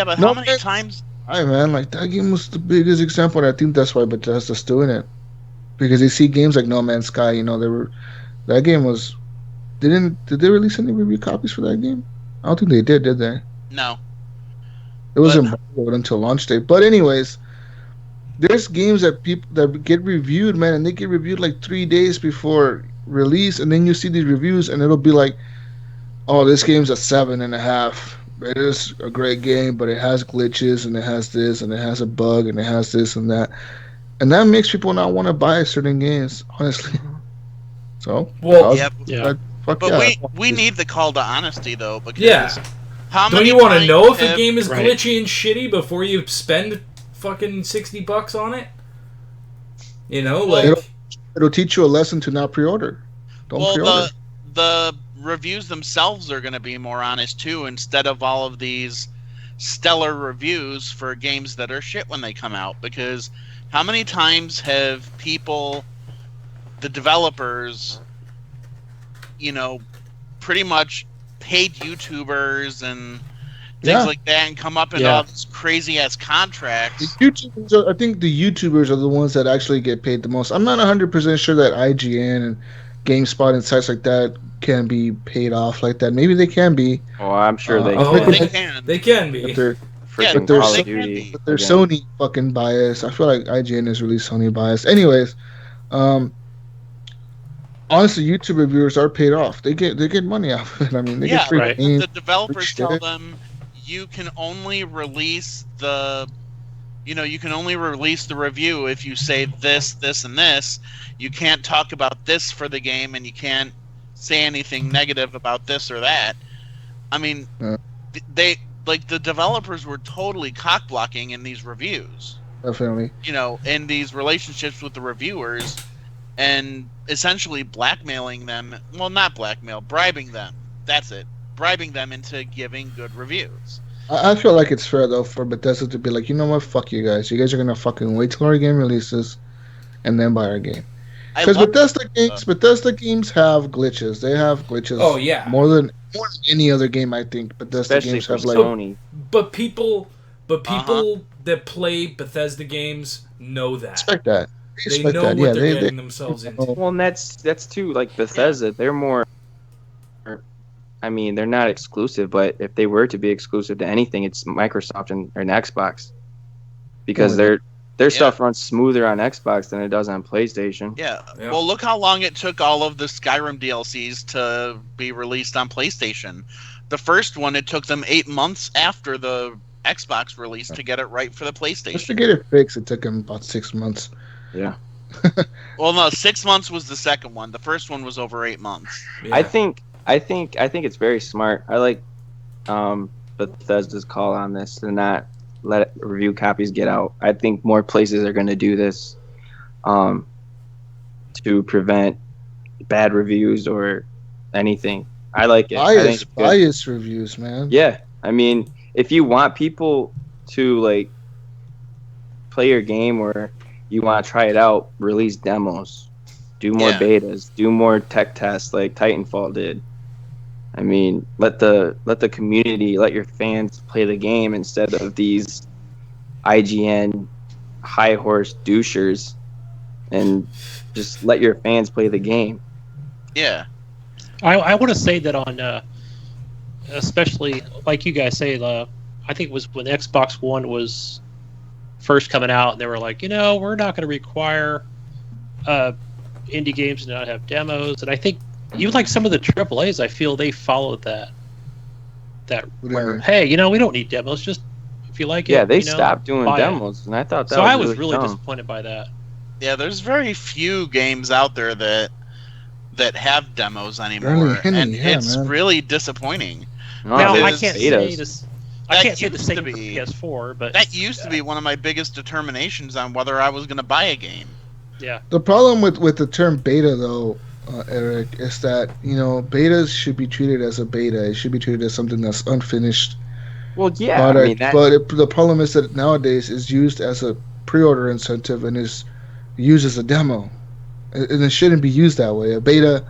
but No how many Man, times? Hi man, like that game was the biggest example, and I think that's why Bethesda's doing it because they see games like No Man's Sky. That game was did they release any review copies for that game? I don't think they did they? No. It wasn't until launch date. But anyways, there's games that people that get reviewed, man, and they get reviewed like 3 days before release, and then you see these reviews, and it'll be like, "Oh, this game's a 7.5. It is a great game, but it has glitches, and it has this, and it has a bug, and it has this and that," and that makes people not want to buy certain games, honestly. So, fuck But yeah. we need the call to honesty though, because Don't many you want to times know if a have- game is Right. glitchy and shitty before you spend fucking $60 on it? It'll teach you a lesson to not pre-order. Don't pre-order. Well, the reviews themselves are going to be more honest too, instead of all of these stellar reviews for games that are shit when they come out. Because how many times have people, the developers, pretty much paid YouTubers and things like that, and come up into all these crazy ass contracts? I think the YouTubers are the ones that actually get paid the most. I'm not 100% sure that IGN and GameSpot and sites like that can be paid off like that. Maybe they can be. Oh, I'm sure they can. They can be. But they're, Freaking they're Call so- of Duty. but they're again. Sony fucking biased. I feel like IGN is really Sony biased. Anyways, honestly, YouTube reviewers are paid off. They get money out of it. I mean, they get free games, The developers free tell shit. them you can only release the review if you say this, this, and this. You can't talk about this for the game, and you can't say anything negative about this or that. I mean, the developers were totally cock blocking in these reviews. Definitely. In these relationships with the reviewers, and essentially blackmailing them. Well, not blackmail, bribing them. That's it. Bribing them into giving good reviews. I feel like it's fair though for Bethesda to be like, you know what, fuck you guys. You guys are gonna fucking wait till our game releases, and then buy our game. Because Bethesda games have glitches. They have glitches. Oh, yeah. More than any other game, I think. Bethesda Especially games for have like. Sony. But people that play Bethesda games know that. Expect that. They Expect know that. what Yeah, they're they- getting themselves into. Well, and that's too like Bethesda. They're more. I mean, they're not exclusive, but if they were to be exclusive to anything, it's Microsoft and Xbox, because their stuff runs smoother on Xbox than it does on PlayStation. Yeah. Well, look how long it took all of the Skyrim DLCs to be released on PlayStation. The first one, it took them 8 months after the Xbox release to get it right for the PlayStation. Just to get it fixed, it took them about 6 months. Yeah. Well, no, 6 months was the second one. The first one was over 8 months. Yeah. I think it's very smart. I like Bethesda's call on this to not let review copies get out. I think more places are going to do this to prevent bad reviews or anything. I like it. I think it's good. Bias reviews, man. Yeah, I mean, if you want people to like play your game or you want to try it out, release demos, do more betas, do more tech tests like Titanfall did. I mean, let the community, let your fans play the game instead of these IGN high horse douchers, and just let your fans play the game. Yeah. I want to say that on, especially like you guys say, I think it was when Xbox One was first coming out, and they were like, we're not going to require indie games to not have demos, and I think even like some of the AAAs, I feel they followed that where, hey, we don't need demos, just if you like it. Yeah, they stopped doing buy it. demos, and I thought that so was I was really dumb. disappointed by that. Yeah, there's very few games out there that have demos anymore, and it's really disappointing. Now, I Because can't say this. I can't say the same for be- PS4, but That used to be one of my biggest determinations on whether I was going to buy a game. Yeah. The problem with the term beta, though, Eric, is that betas should be treated as a beta. It should be treated as something that's unfinished. Well, yeah, product. I mean that. But the problem is that nowadays it's used as a pre-order incentive and is used as a demo, and it shouldn't be used that way. A beta,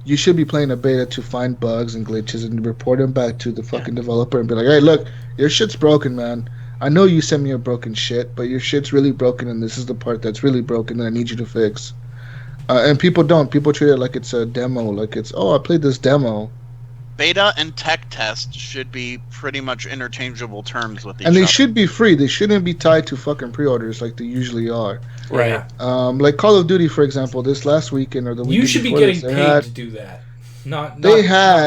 you should be playing a beta to find bugs and glitches and report them back to the fucking developer and be like, hey, look, your shit's broken, man. I know you sent me a broken shit, but your shit's really broken, and this is the part that's really broken that I need you to fix. And people don't. People treat it like it's a demo, like it's, oh, I played this demo. Beta and tech test should be pretty much interchangeable terms with each And they other. should be free. They shouldn't be tied to fucking pre-orders like they usually are. Right. Like Call of Duty, for example, this last weekend or the weekend You should be before getting this, paid to do that. Not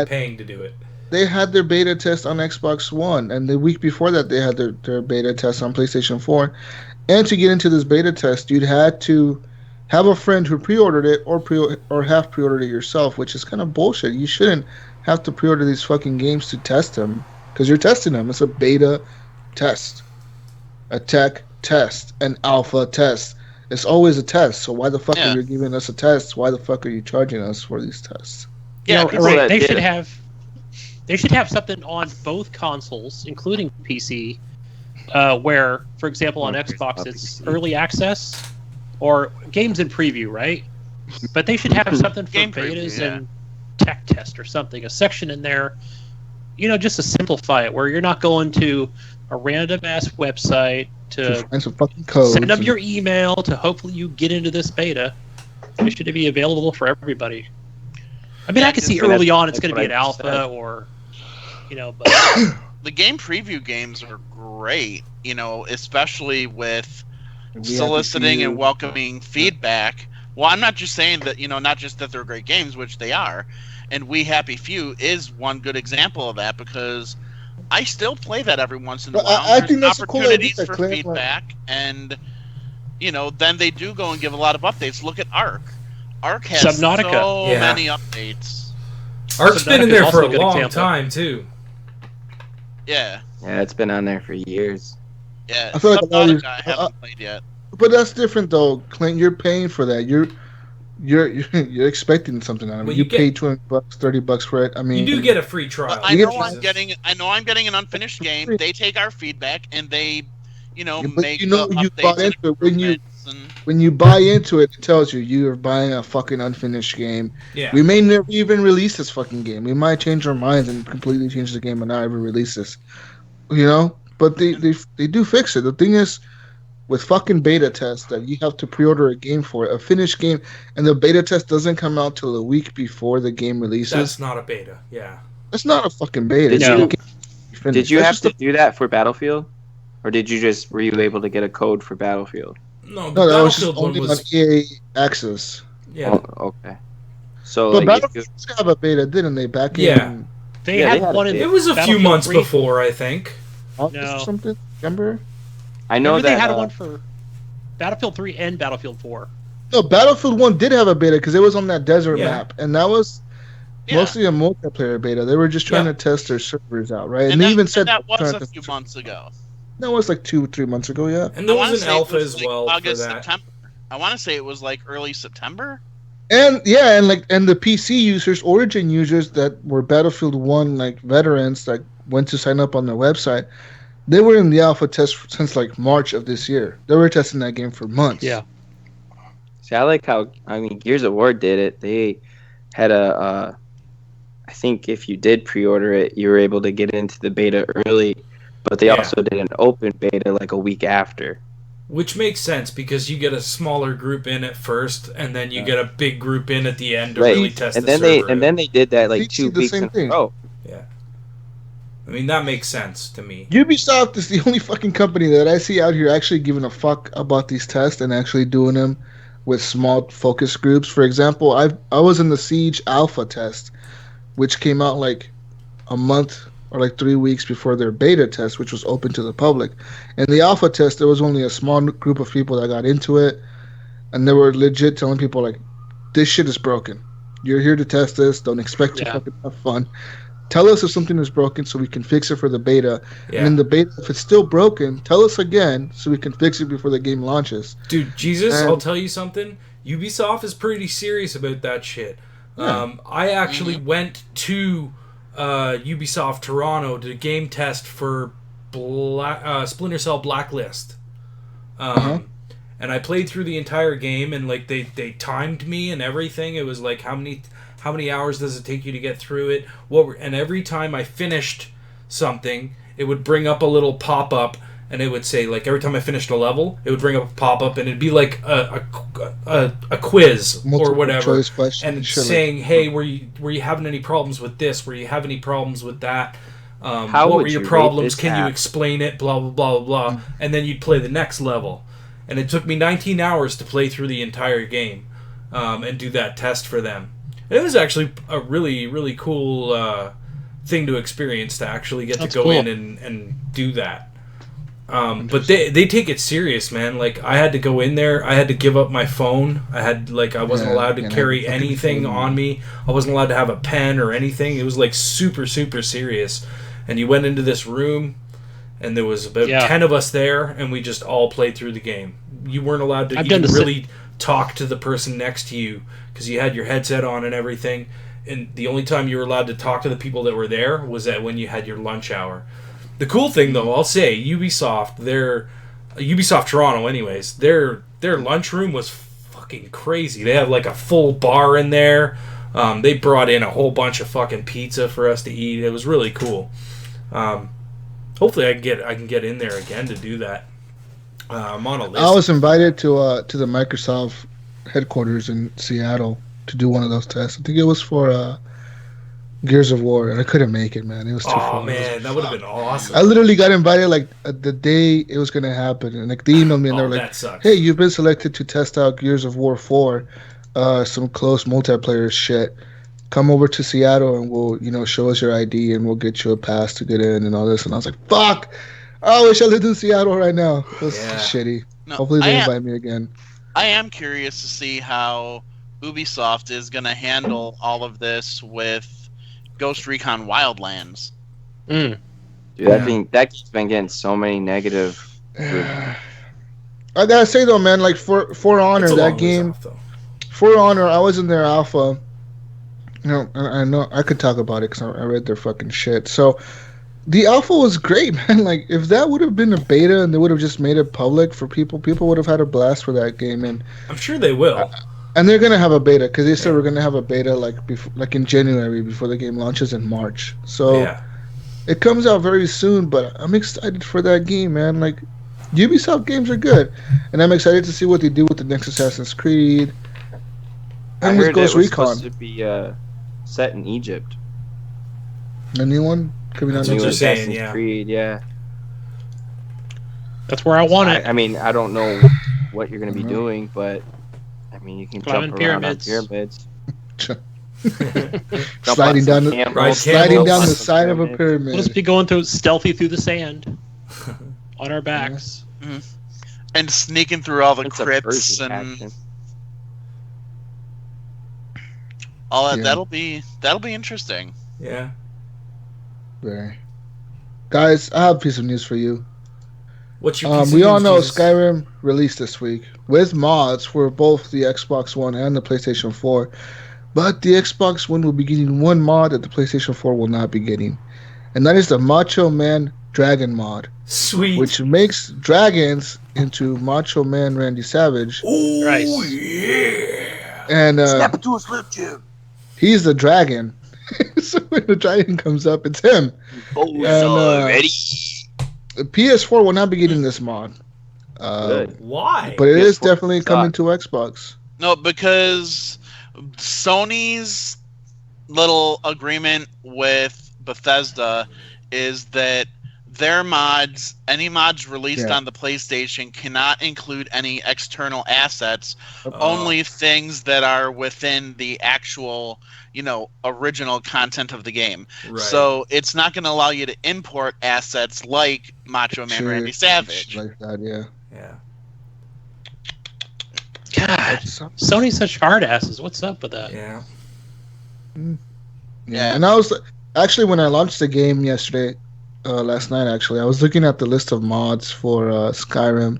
paying to do it. They had their beta test on Xbox One, and the week before that they had their beta test on PlayStation 4. And to get into this beta test, you'd had to have a friend who pre-ordered it or have pre-ordered it yourself, which is kind of bullshit. You shouldn't have to pre-order these fucking games to test them, because you're testing them. It's a beta test, a tech test, an alpha test. It's always a test. So why the fuck are you giving us a test? Why the fuck are you charging us for these tests? Yeah, right. They should have something on both consoles, including PC, where, for example, on Xbox it's early access or games in preview, right? But they should have something for betas and tech test or something, a section in there, just to simplify it, where you're not going to a random ass website to find some fucking codes, send them your email to hopefully you get into this beta. It should be available for everybody. I mean, I can see early on it's going to be an alpha or, but the game preview games are great, especially with soliciting and welcoming feedback. Well, I'm not just saying that, not just that they're great games, which they are, and We Happy Few is one good example of that, because I still play that every once in a while. I think that's opportunities a cool for feedback, and then they do go and give a lot of updates. Look at Ark. Ark has Subnautica. so many updates. Ark's been in there for a long time too. Yeah. Yeah, it's been on there for years. Yeah, I feel like Subnautica I haven't played yet. But that's different though, Clint. You're paying for that. You're expecting something out of it. You pay $20, $30 for it. I mean, you do get a free trial. I know I'm getting an unfinished game. They take our feedback and they, make the updates. When you buy into it, it tells you you're buying a fucking unfinished game. Yeah. We may never even release this fucking game. We might change our minds and completely change the game and not ever release this. But they do fix it. The thing is, with fucking beta tests that you have to pre-order a game for, a finished game, and the beta test doesn't come out till a week before the game releases. That's not a beta. Yeah. That's not a fucking beta. Did you have to do that for Battlefield, or were you able to get a code for Battlefield? No, that was just only on EA Access. Yeah. Oh, okay. So, but Battlefield did have a beta, didn't they? Back in they had one. It was a few months before, I think. August or something. Remember? I know Remember that they had one for Battlefield 3 and Battlefield 4. No, Battlefield 1 did have a beta because it was on that desert map, and that was mostly a multiplayer beta. They were just trying to test their servers out, right? And they that, even said that was a few months ago. That was like 2-3 months ago, yeah. And there was an alpha as well August, for that. September. I want to say it was like early September. And the PC users, Origin users that were Battlefield 1 like veterans that went to sign up on their website, they were in the alpha test since like March of this year. They were testing that game for months. Yeah. See, I like how Gears of War did it. They had I think if you did pre-order it, you were able to get into the beta early, but they also did an open beta like a week after. Which makes sense because you get a smaller group in at first, and then you get a big group in at the end to really test and the then server. And then they did that like 2 weeks in a row. Yeah. I mean, that makes sense to me. Ubisoft is the only fucking company that I see out here actually giving a fuck about these tests and actually doing them with small focus groups. For example, I was in the Siege alpha test, which came out like a month or like 3 weeks before their beta test, which was open to the public. In the alpha test, there was only a small group of people that got into it, and they were legit telling people like, this shit is broken. You're here to test this. Don't expect to fucking have fun. Tell us if something is broken so we can fix it for the beta. Yeah. And in the beta, if it's still broken, tell us again so we can fix it before the game launches. Dude, Jesus, I'll tell you something. Ubisoft is pretty serious about that shit. Yeah. I actually went to Ubisoft Toronto to game test for Splinter Cell Blacklist. And I played through the entire game, and like they timed me and everything. It was like how many hours does it take you to get through it? And every time I finished something, it would bring up a little pop up, and it would say like every time I finished a level, it would bring up a pop up, and it'd be like a quiz or whatever, and saying, hey, were you having any problems with this? Were you having any problems with that? What were your problems? Can you explain it? Blah blah blah blah. And then you'd play the next level. And it took me 19 hours to play through the entire game and do that test for them. And it was actually a really, really cool thing to experience, to actually get to go in and do that. But they take it serious, man. Like, I had to go in there. I had to give up my phone. I wasn't allowed to carry anything on me. I wasn't allowed to have a pen or anything. It was, like, super, super serious. And you went into this room, and there was about 10 of us there, and we just all played through the game. You weren't allowed to even really talk to the person next to you because you had your headset on and everything. And the only time you were allowed to talk to the people that were there was when you had your lunch hour. The cool thing, though, I'll say, Ubisoft Toronto anyways, their lunchroom was fucking crazy. They had like a full bar in there. They brought in a whole bunch of fucking pizza for us to eat. It was really cool. Hopefully I can get in there again to do that. I'm on a list. I was invited to the Microsoft headquarters in Seattle to do one of those tests. I think it was for Gears of War, and I couldn't make it, man. It was too fun. Oh man, that would have been awesome. I literally got invited like the day it was gonna happen, and like they emailed me and they were like, "Hey, you've been selected to test out Gears of War 4, some close multiplayer shit. Come over to Seattle and we'll, show us your ID and we'll get you a pass to get in and all this." And I was like, "Fuck! I wish I lived in Seattle right now." It was shitty. No, hopefully they invite me again. I am curious to see how Ubisoft is going to handle all of this with Ghost Recon Wildlands. Dude, that game's been getting so many negative. I gotta say though, man, like For Honor, that game. For Honor, I was in their alpha. I know I could talk about it because I read their fucking shit. So the alpha was great, man. Like, if that would have been a beta and they would have just made it public for people would have had a blast for that game. And I'm sure they will. And they're gonna have a beta because they said we're gonna have a beta like in January before the game launches in March. So it comes out very soon. But I'm excited for that game, man. Like, Ubisoft games are good, and I'm excited to see what they do with the next Assassin's Creed. And with Ghost Recon. Supposed to be set in Egypt. The new one coming out next Assassin's Creed, yeah. That's where I want it. I mean, I don't know what you're going to be doing, but I mean, you can jump around on pyramids. sliding down the side of a pyramid. We'll just be going stealthy through the sand on our backs. Mm-hmm. And sneaking through all the crypts and all that. That'll be interesting. Yeah. Very. Guys, I have a piece of news for you. What's your piece of we all news, know Jesus? Skyrim released this week with mods for both the Xbox One and the PlayStation 4. But the Xbox One will be getting one mod that the PlayStation 4 will not be getting. And that is the Macho Man Dragon mod. Sweet. Which makes dragons into Macho Man Randy Savage. Oh, nice. Yeah. And snap it to a Slim Jim. He's the dragon. So when the dragon comes up, it's him. Ready? PS4 will not be getting this mod. Why? But it is definitely coming to Xbox. No, because Sony's little agreement with Bethesda is that their mods, any mods released on the PlayStation, cannot include any external assets, only things that are within the actual, original content of the game. Right. So it's not going to allow you to import assets like Macho Man Randy Savage. Like that, yeah. Yeah. God, Sony's such hard asses. What's up with that? Yeah. Yeah. And I was actually, when I launched the game yesterday, last night actually, I was looking at the list of mods for Skyrim,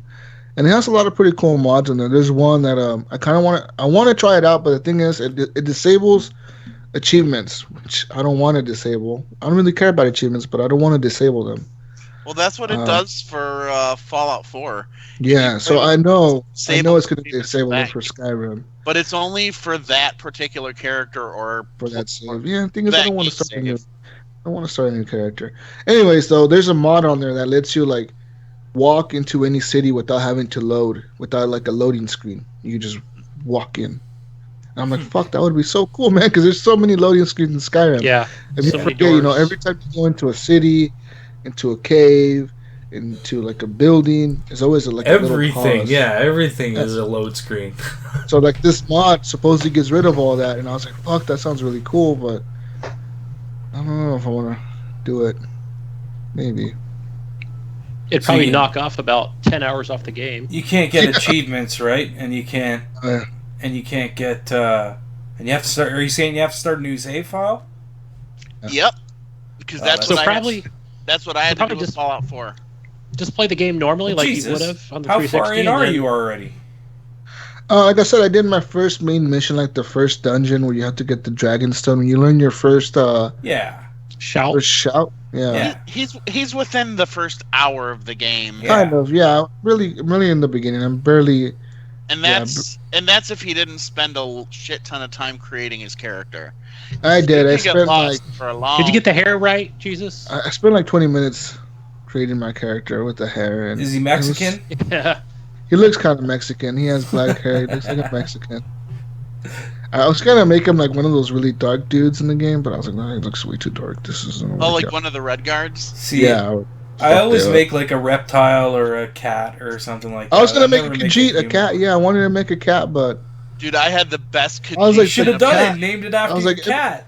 and it has a lot of pretty cool mods in there. There's one that I kind of want to try it out, but the thing is, it disables achievements, which I don't want to disable. I don't really care about achievements, but I don't want to disable them. Well, that's what it does for Fallout 4. Yeah, so I know it's going to be disable for Skyrim. But it's only for that particular character or for that save. Yeah, the thing is, I don't want to start save. I want to start a new character. Anyways, though, there's a mod on there that lets you like walk into any city without having to load, without like a loading screen. You just walk in. And I'm like, fuck, that would be so cool, man, because there's so many loading screens in Skyrim. Yeah. And you forget, you know, every time you go into a city, into a cave, into like a building, there's always like everything. A little pause. Yeah, everything is a load screen. So like this mod supposedly gets rid of all that, and I was like, fuck, that sounds really cool, but I don't know if I want to do it. Maybe. It'd probably knock off about 10 hours off the game. You can't get achievements, right? And you can't get and you have to start. Are you saying you have to start a new save file? Yep. Because that's what I had to do with Fallout 4. Just play the game normally, like you would have on the 360. How far in are you already? Like I said, I did my first main mission, like the first dungeon where you have to get the dragon stone. When you learn your first shout. First shout. Yeah. He's within the first hour of the game. Kind of, yeah. I'm really in the beginning. I'm barely. And that's if he didn't spend a shit ton of time creating his character. I did. I spent like. Did you get the hair right, Jesus? I spent like 20 minutes creating my character with the hair. And is he Mexican? Yeah. He looks kind of Mexican. He has black hair. He looks like a Mexican. I was gonna make him like one of those really dark dudes in the game, but I was like, no, he looks way too dark. This isn't. Like one of the Red Guards. See, yeah. I always make like a reptile or a cat or something like that. I was gonna make a Khajiit, a cat. Yeah, I wanted to make a cat, but. Dude, I had the best Khajiit. I was like, should have done it. Named it after your cat.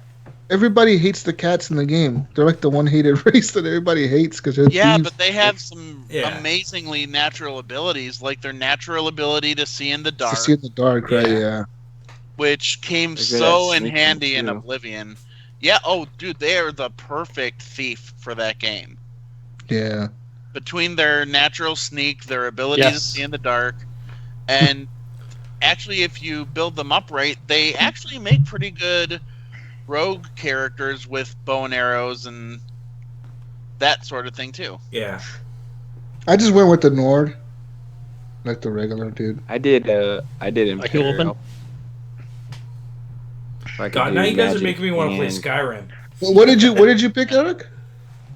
Everybody hates the cats in the game. They're like the one hated race that everybody hates because they're thieves. But they have some amazingly natural abilities, like their natural ability to see in the dark. To see in the dark, right? Yeah. Which came so in handy in Oblivion. Yeah. Oh, dude, they are the perfect thief for that game. Yeah. Between their natural sneak, their ability to see in the dark, and actually, if you build them up right, they actually make pretty good rogue characters with bow and arrows and that sort of thing too. Yeah. I just went with the Nord, like the regular dude. I did Imperial. God, now you guys are making me want to play Skyrim. What did you pick, Eric?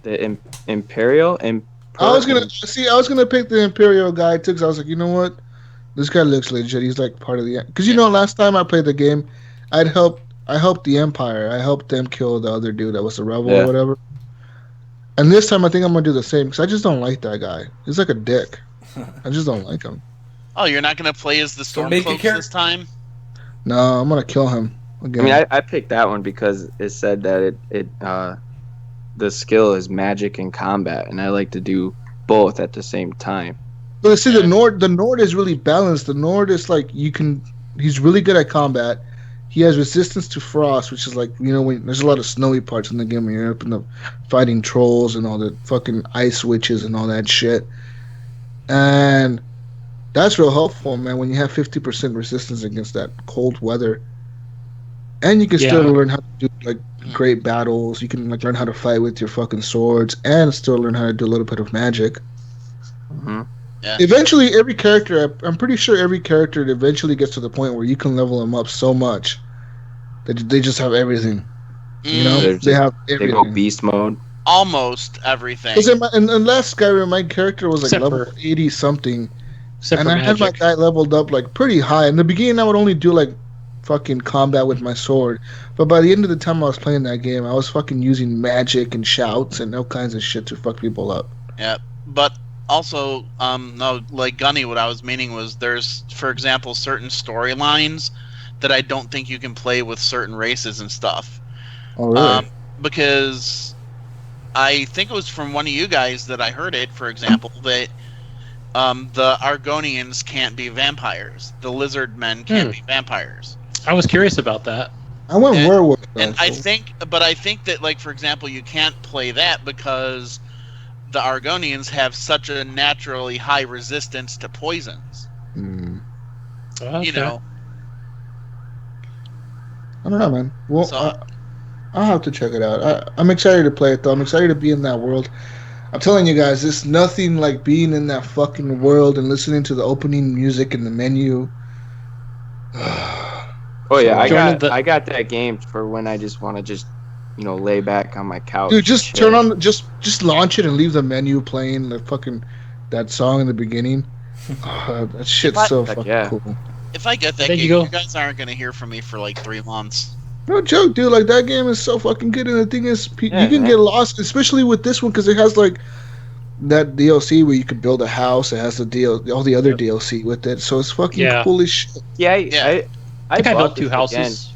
The Imperial. I was gonna pick the Imperial guy too, because I was like, you know what, this guy looks legit. He's like part of the. Because last time I played the game, I helped the Empire. I helped them kill the other dude that was a rebel or whatever. And this time I think I'm going to do the same because I just don't like that guy. He's like a dick. I just don't like him. Oh, you're not going to play as the Stormcloaks this time? No, I'm going to kill him again. I mean, I picked that one because it said that the skill is magic and combat, and I like to do both at the same time. But see, the Nord is really balanced. The Nord is like he's really good at combat. He has resistance to frost, which is like, when there's a lot of snowy parts in the game when you're up in the fighting trolls and all the fucking ice witches and all that shit. And that's real helpful, man, when you have 50% resistance against that cold weather. And you can still learn how to do like great battles. You can like learn how to fight with your fucking swords and still learn how to do a little bit of magic. Mm-hmm. Yeah. Eventually, every character, I'm pretty sure every character eventually gets to the point where you can level them up so much that they just have everything. They have everything. They go beast mode. Almost everything. In last Skyrim, my character was like level 80 something, and I had my guy leveled up like pretty high. In the beginning, I would only do like fucking combat with my sword, but by the end of the time I was playing that game, I was fucking using magic and shouts and all kinds of shit to fuck people up. Yeah, but also, no, like Gunny, what I was meaning was there's, for example, certain storylines that I don't think you can play with certain races and stuff. Oh, really? Because I think it was from one of you guys that I heard it, for example, that the Argonians can't be vampires. The lizard men can't be vampires. I was curious about that. I went werewolf. And I think that, like, for example, you can't play that because the Argonians have such a naturally high resistance to poisons. Okay. I don't know, man. Well, I'll have to check it out. I'm excited to play it, though. I'm excited to be in that world. I'm telling you guys, it's nothing like being in that fucking world and listening to the opening music in the menu. Oh yeah, So, I got that game for when I just want to just lay back on my couch. dude, just chill. turn on, just launch it and leave the menu playing the fucking that song in the beginning. That shit's so fucking cool. If I get that game, you guys aren't going to hear from me for like 3 months. No joke, dude. Like that game is so fucking good, and the thing is, you can get lost, especially with this one, because it has like that DLC where you could build a house. It has all the other DLC with it, so it's fucking cool as shit. I built 2 houses.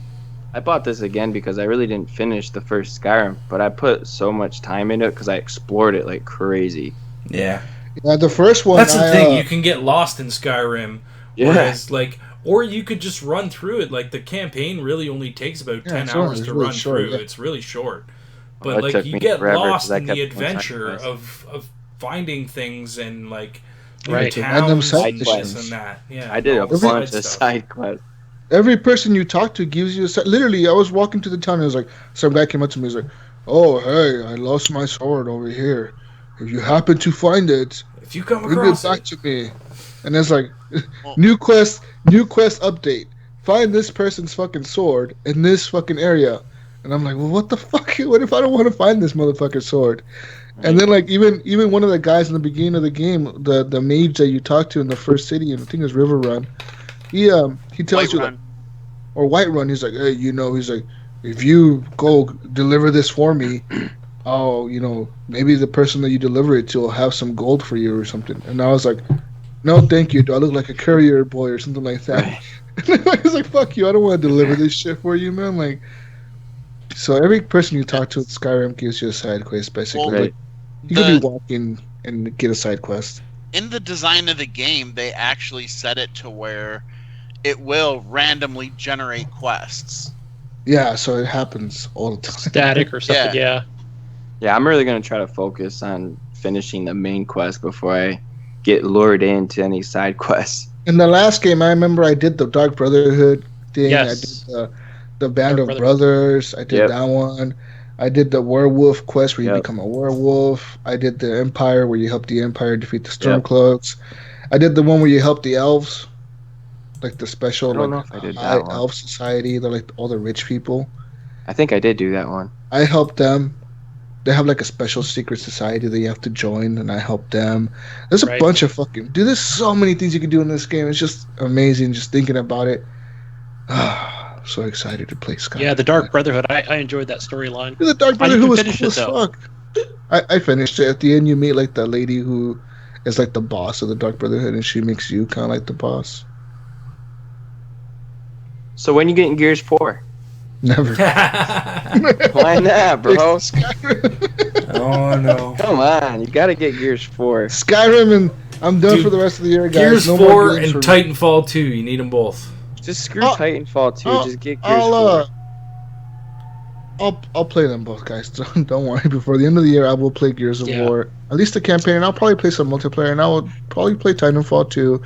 I bought this again because I really didn't finish the first Skyrim, but I put so much time into it because I explored it like crazy. Yeah. Yeah, the first one. That's the thing. You can get lost in Skyrim, Yeah. whereas or you could just run through it. Like the campaign really only takes about 10 hours to run through. It's really short, but Well, you get lost in the kept doing adventure side of finding things and like Right. new Random towns, side this missions. and that. Yeah, I did a all the bunch side of stuff. side quests. Every person you talk to gives you literally. I was walking to the town and it was like some guy came up to me. He's like, "Oh, hey, I lost my sword over here. If you happen to find it, if you come bring across it back to me." And it's like, new quest update. Find this person's fucking sword in this fucking area. And I'm like, well, what the fuck? What if I don't want to find this motherfucking sword? And then even one of the guys in the beginning of the game, the mage that you talk to in the first city, and I think it's River Run, he tells you, or Whiterun, he's like, hey, he's like, if you go deliver this for me, maybe the person that you deliver it to will have some gold for you or something. And I was like, no, thank you. Do I look like a courier boy or something like that? Right. I was like, fuck you. I don't want to deliver this shit for you, man. Like, so every person you talk to in Skyrim gives you a side quest, basically. Well, like, you could be walking and get a side quest. In the design of the game, they actually set it to where it will randomly generate quests. Yeah, so it happens all the time. Static or something, yeah. Yeah, I'm really going to try to focus on finishing the main quest before I get lured into any side quests. In the last game, I remember I did the Dark Brotherhood thing. Yes. I did the Band of Brothers. I did that one. I did the werewolf quest where you become a werewolf. I did the Empire where you help the Empire defeat the Stormcloaks. I did the one where you help the elves, like the special, I don't know if I did that one. elf society. They're like all the rich people. I think I did do that one. I helped them. They have like a special secret society that you have to join, and I help them. There's a bunch of fucking... Dude, there's so many things you can do in this game. It's just amazing just thinking about it. I'm so excited to play Skyrim. Yeah, the Dark Brotherhood. I enjoyed that storyline. The Dark Brotherhood was finish cool it, as though. fuck. I finished it. At the end, you meet like the lady who is like the boss of the Dark Brotherhood, and she makes you kind of like the boss. So when you get in Gears 4? Never. Why not, bro? Oh no! Come on, you gotta get Gears 4. Skyrim, and I'm done for the rest of the year, guys. Gears No 4 more and games for me. Titanfall 2. You need them both. Just screw Titanfall 2. Just get Gears 4. I'll play them both, guys. Don't worry. Before the end of the year, I will play Gears of War. At least the campaign, and I'll probably play some multiplayer, and I will probably play Titanfall 2.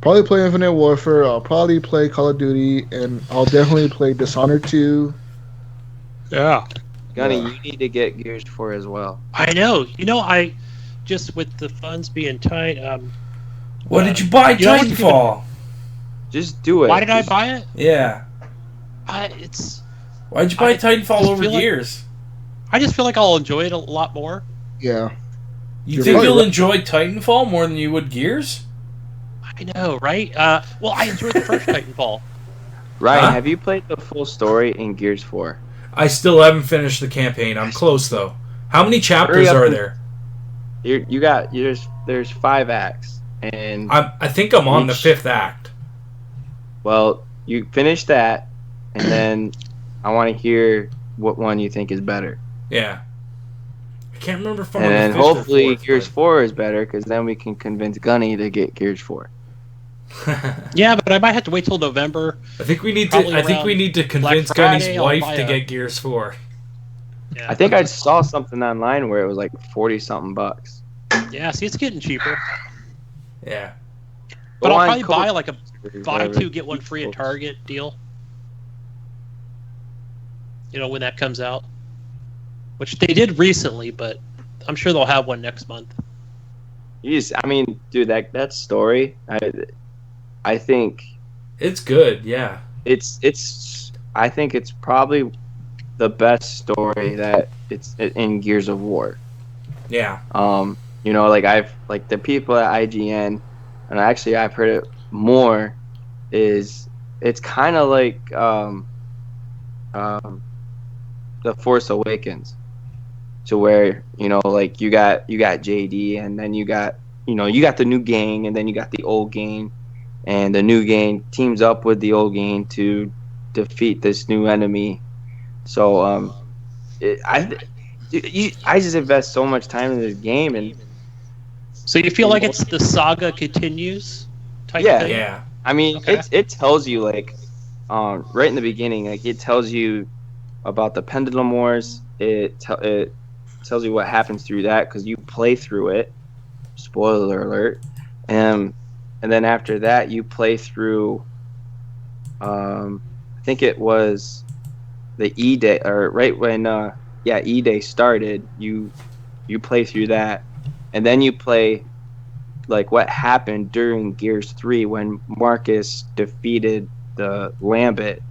Probably play Infinite Warfare. I'll probably play Call of Duty, and I'll definitely play Dishonored 2. Yeah. Gunny, you need to get Gears 4 as well. I know. I just with the funds being tight. What did you buy, Titanfall? Just do it. Why did I buy it? Yeah. Why'd you buy Titanfall over Gears? I just feel like I'll enjoy it a lot more. Yeah. You think you'll enjoy Titanfall more than you would Gears? I know, right? Well, I enjoyed the first Titanfall. Ryan, have you played the full story in Gears 4? I still haven't finished the campaign. I'm close though. How many chapters are there? There's 5 acts, and I think I'm on the 5th act. Well, you finish that, and then I want to hear what one you think is better. Yeah. I can't remember if I'm and on then the 5th or hopefully 4th, Gears 4 is better, because then we can convince Gunny to get Gears 4. Yeah, but I might have to wait till November. I think we need to convince Gunny's wife to get Gears 4. Yeah. I think I saw something online where it was like 40 something bucks. Yeah, see, it's getting cheaper. Yeah. But Go I'll on, probably buy like a buy whatever. 2 get 1 free at Target deal. When that comes out, which they did recently, but I'm sure they'll have one next month. I mean, dude, that story, I think it's good. Yeah, I think it's probably the best story that it's in Gears of War. Yeah. You know, like the people at IGN, and actually I've heard it more, is it's kind of like The Force Awakens, to where, you know, like you got JD, and then you got the new gang, and then you got the old gang, and the new gang teams up with the old gang to defeat this new enemy. So I just invest so much time in this game, and so you feel like it's the saga continues type thing? Yeah. I mean, Okay. it tells you, like, right in the beginning, like, it tells you about the Pendulum Wars. It tells you what happens through that, because you play through it. Spoiler alert. And then after that, you play through. I think it was the E-Day, or right when E-Day started. You play through that, and then you play like what happened during Gears 3 when Marcus defeated the Lambent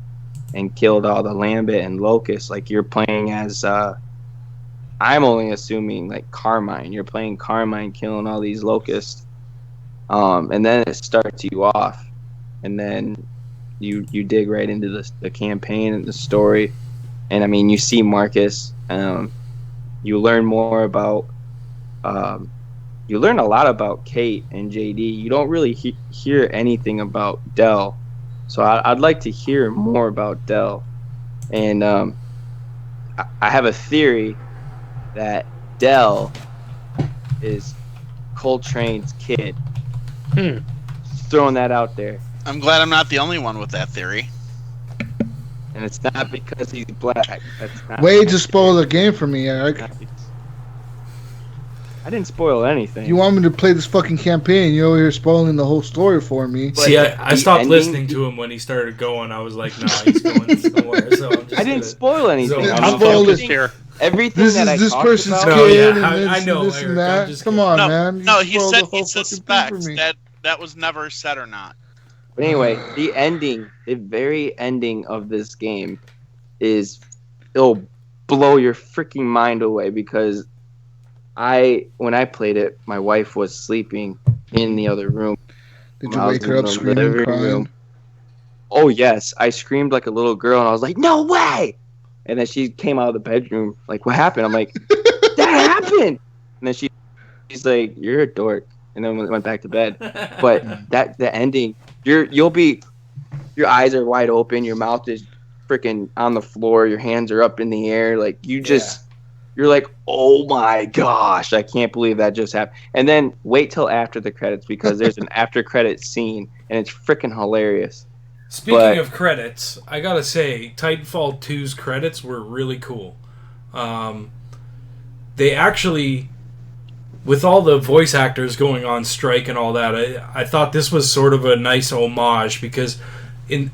and killed all the Lambent and Locust. Like, you're playing as I'm only assuming, like, Carmine. You're playing Carmine killing all these Locusts. And then it starts you off, and then you dig right into the campaign and the story. And I mean, you see Marcus. You learn more about you learn a lot about Kate and JD. You don't really hear anything about Del, so I'd like to hear more about Del. And I have a theory that Del is Coltrane's kid. Just throwing that out there. I'm glad I'm not the only one with that theory. And it's not because he's black. That's not Way to spoil the game for me, Eric. I didn't spoil anything. You want me to play this fucking campaign? You're over here spoiling the whole story for me. See, I stopped listening to him when he started going. I was like, nah, he's going somewhere. So I didn't spoil anything. I'm focused here. Everything This that I is this talked person's about, kid, yeah, and I know, this Eric, and I'm that. just Come kidding. on, No, man. You no, he spoiled said the he whole fucking thing for suspects me. that was never said or not. But anyway, the ending, the very ending of this game it'll blow your freaking mind away, because when I played it, my wife was sleeping in the other room. Did you wake her up screaming, crying? Oh yes, I screamed like a little girl, and I was like, "No way!" And then she came out of the bedroom, like, "What happened?" I'm like, "That happened!" And then she's like, "You're a dork," and then went back to bed. But the ending, your eyes are wide open, your mouth is freaking on the floor, your hands are up in the air, like you're like, oh my gosh, I can't believe that just happened. And then wait till after the credits, because there's an after credits scene, and it's freaking hilarious. Speaking of credits, I gotta say, Titanfall 2's credits were really cool. They actually, with all the voice actors going on strike and all that, I thought this was sort of a nice homage, because in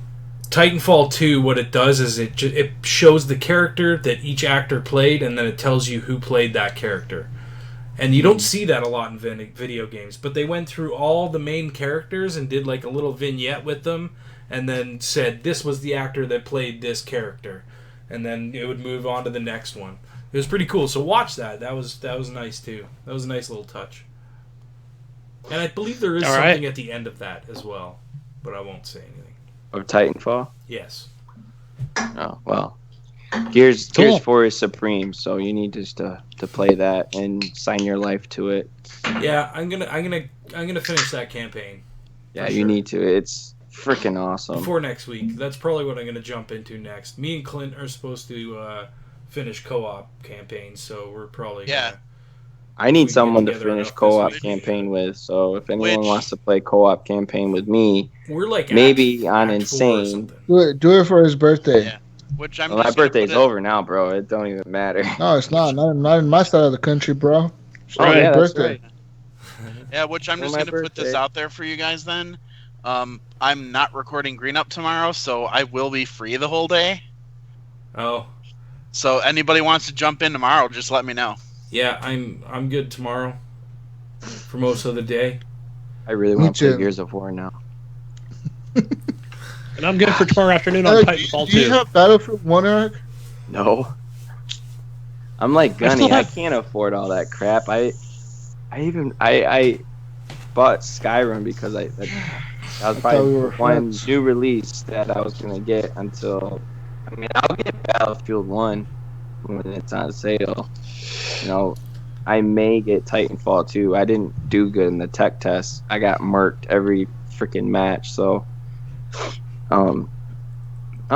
Titanfall 2, what it does is it shows the character that each actor played, and then it tells you who played that character. And you don't see that a lot in video games, but they went through all the main characters and did like a little vignette with them, and then said this was the actor that played this character, and then it would move on to the next one. It was pretty cool. So watch that. That was nice too. That was a nice little touch. And I believe there is something at the end of that as well, but I won't say anything. Of Titanfall? Yes. Oh well, Gears 4 is supreme, so you need just to play that and sign your life to it. Yeah, I'm gonna finish that campaign. Yeah, you need to. It's freaking awesome. Before next week. That's probably what I'm gonna jump into next. Me and Clint are supposed to finish co-op campaigns, so we're probably gonna, I need someone to finish co-op campaign with, so if anyone wants to play co-op campaign with me, we're like maybe on Insane. Do it for his birthday. Yeah. Which I'm Well, my birthday's over now, bro. It don't even matter. No, it's not. Not in my side of the country, bro. It's Oh, not yeah, his that's birthday. right. Yeah, which I'm For just my going to put this birthday. out there for you guys then. I'm not recording Green Up tomorrow, so I will be free the whole day. Oh. So anybody wants to jump in tomorrow, just let me know. Yeah, I'm good tomorrow for most of the day. I really Me want to play too. Gears of War now. And I'm good for tomorrow afternoon on Eric, Titanfall do you 2. have Battlefield 1, Eric? No. I'm like I still Gunny. I have- can't afford all that crap. I bought Skyrim because that was thought probably we were one friends. new release that I was gonna get until. I mean, I'll get Battlefield 1 when it's on sale. You know, I may get Titanfall 2. I didn't do good in the tech test. I got murked every freaking match. So, I don't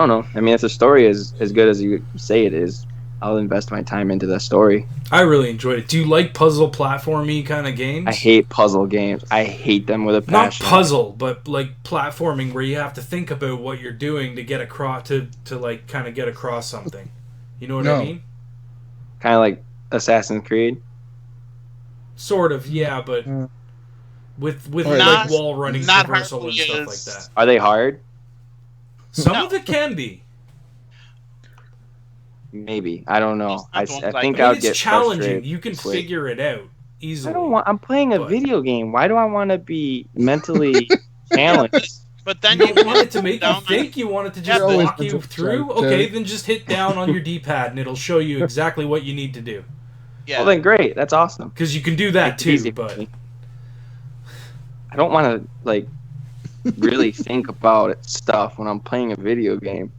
know. I mean, if the story is as good as you say it is, I'll invest my time into the story. I really enjoyed it. Do you like puzzle platformy kind of games? I hate puzzle games. I hate them with a Not passion. puzzle, but like platforming where you have to think about what you're doing to get across to like kind of get across something. You know what I No. mean? Kind of like Assassin's Creed. Sort of, yeah, but Mm. with Alright, like Not- wall running, not traversal, and hardly stuff as- like that. Are they hard? Some No. of it can be. Maybe. I don't know. It's not the I ones think I mean, I'll it's get challenging. frustrated You can quick. figure it out easily. I don't want. I'm playing a but- video game. Why do I want to be mentally challenged? But then You you don't want it to make you down on- think. You want it to just You're always walk you meant to through. try to- Okay, then just hit down on your D-pad and it'll show you exactly what you need to do. Yeah. Well, then great. That's awesome. Because you can do that Make it too. easy for But me. I don't want to like really think about stuff when I'm playing a video game.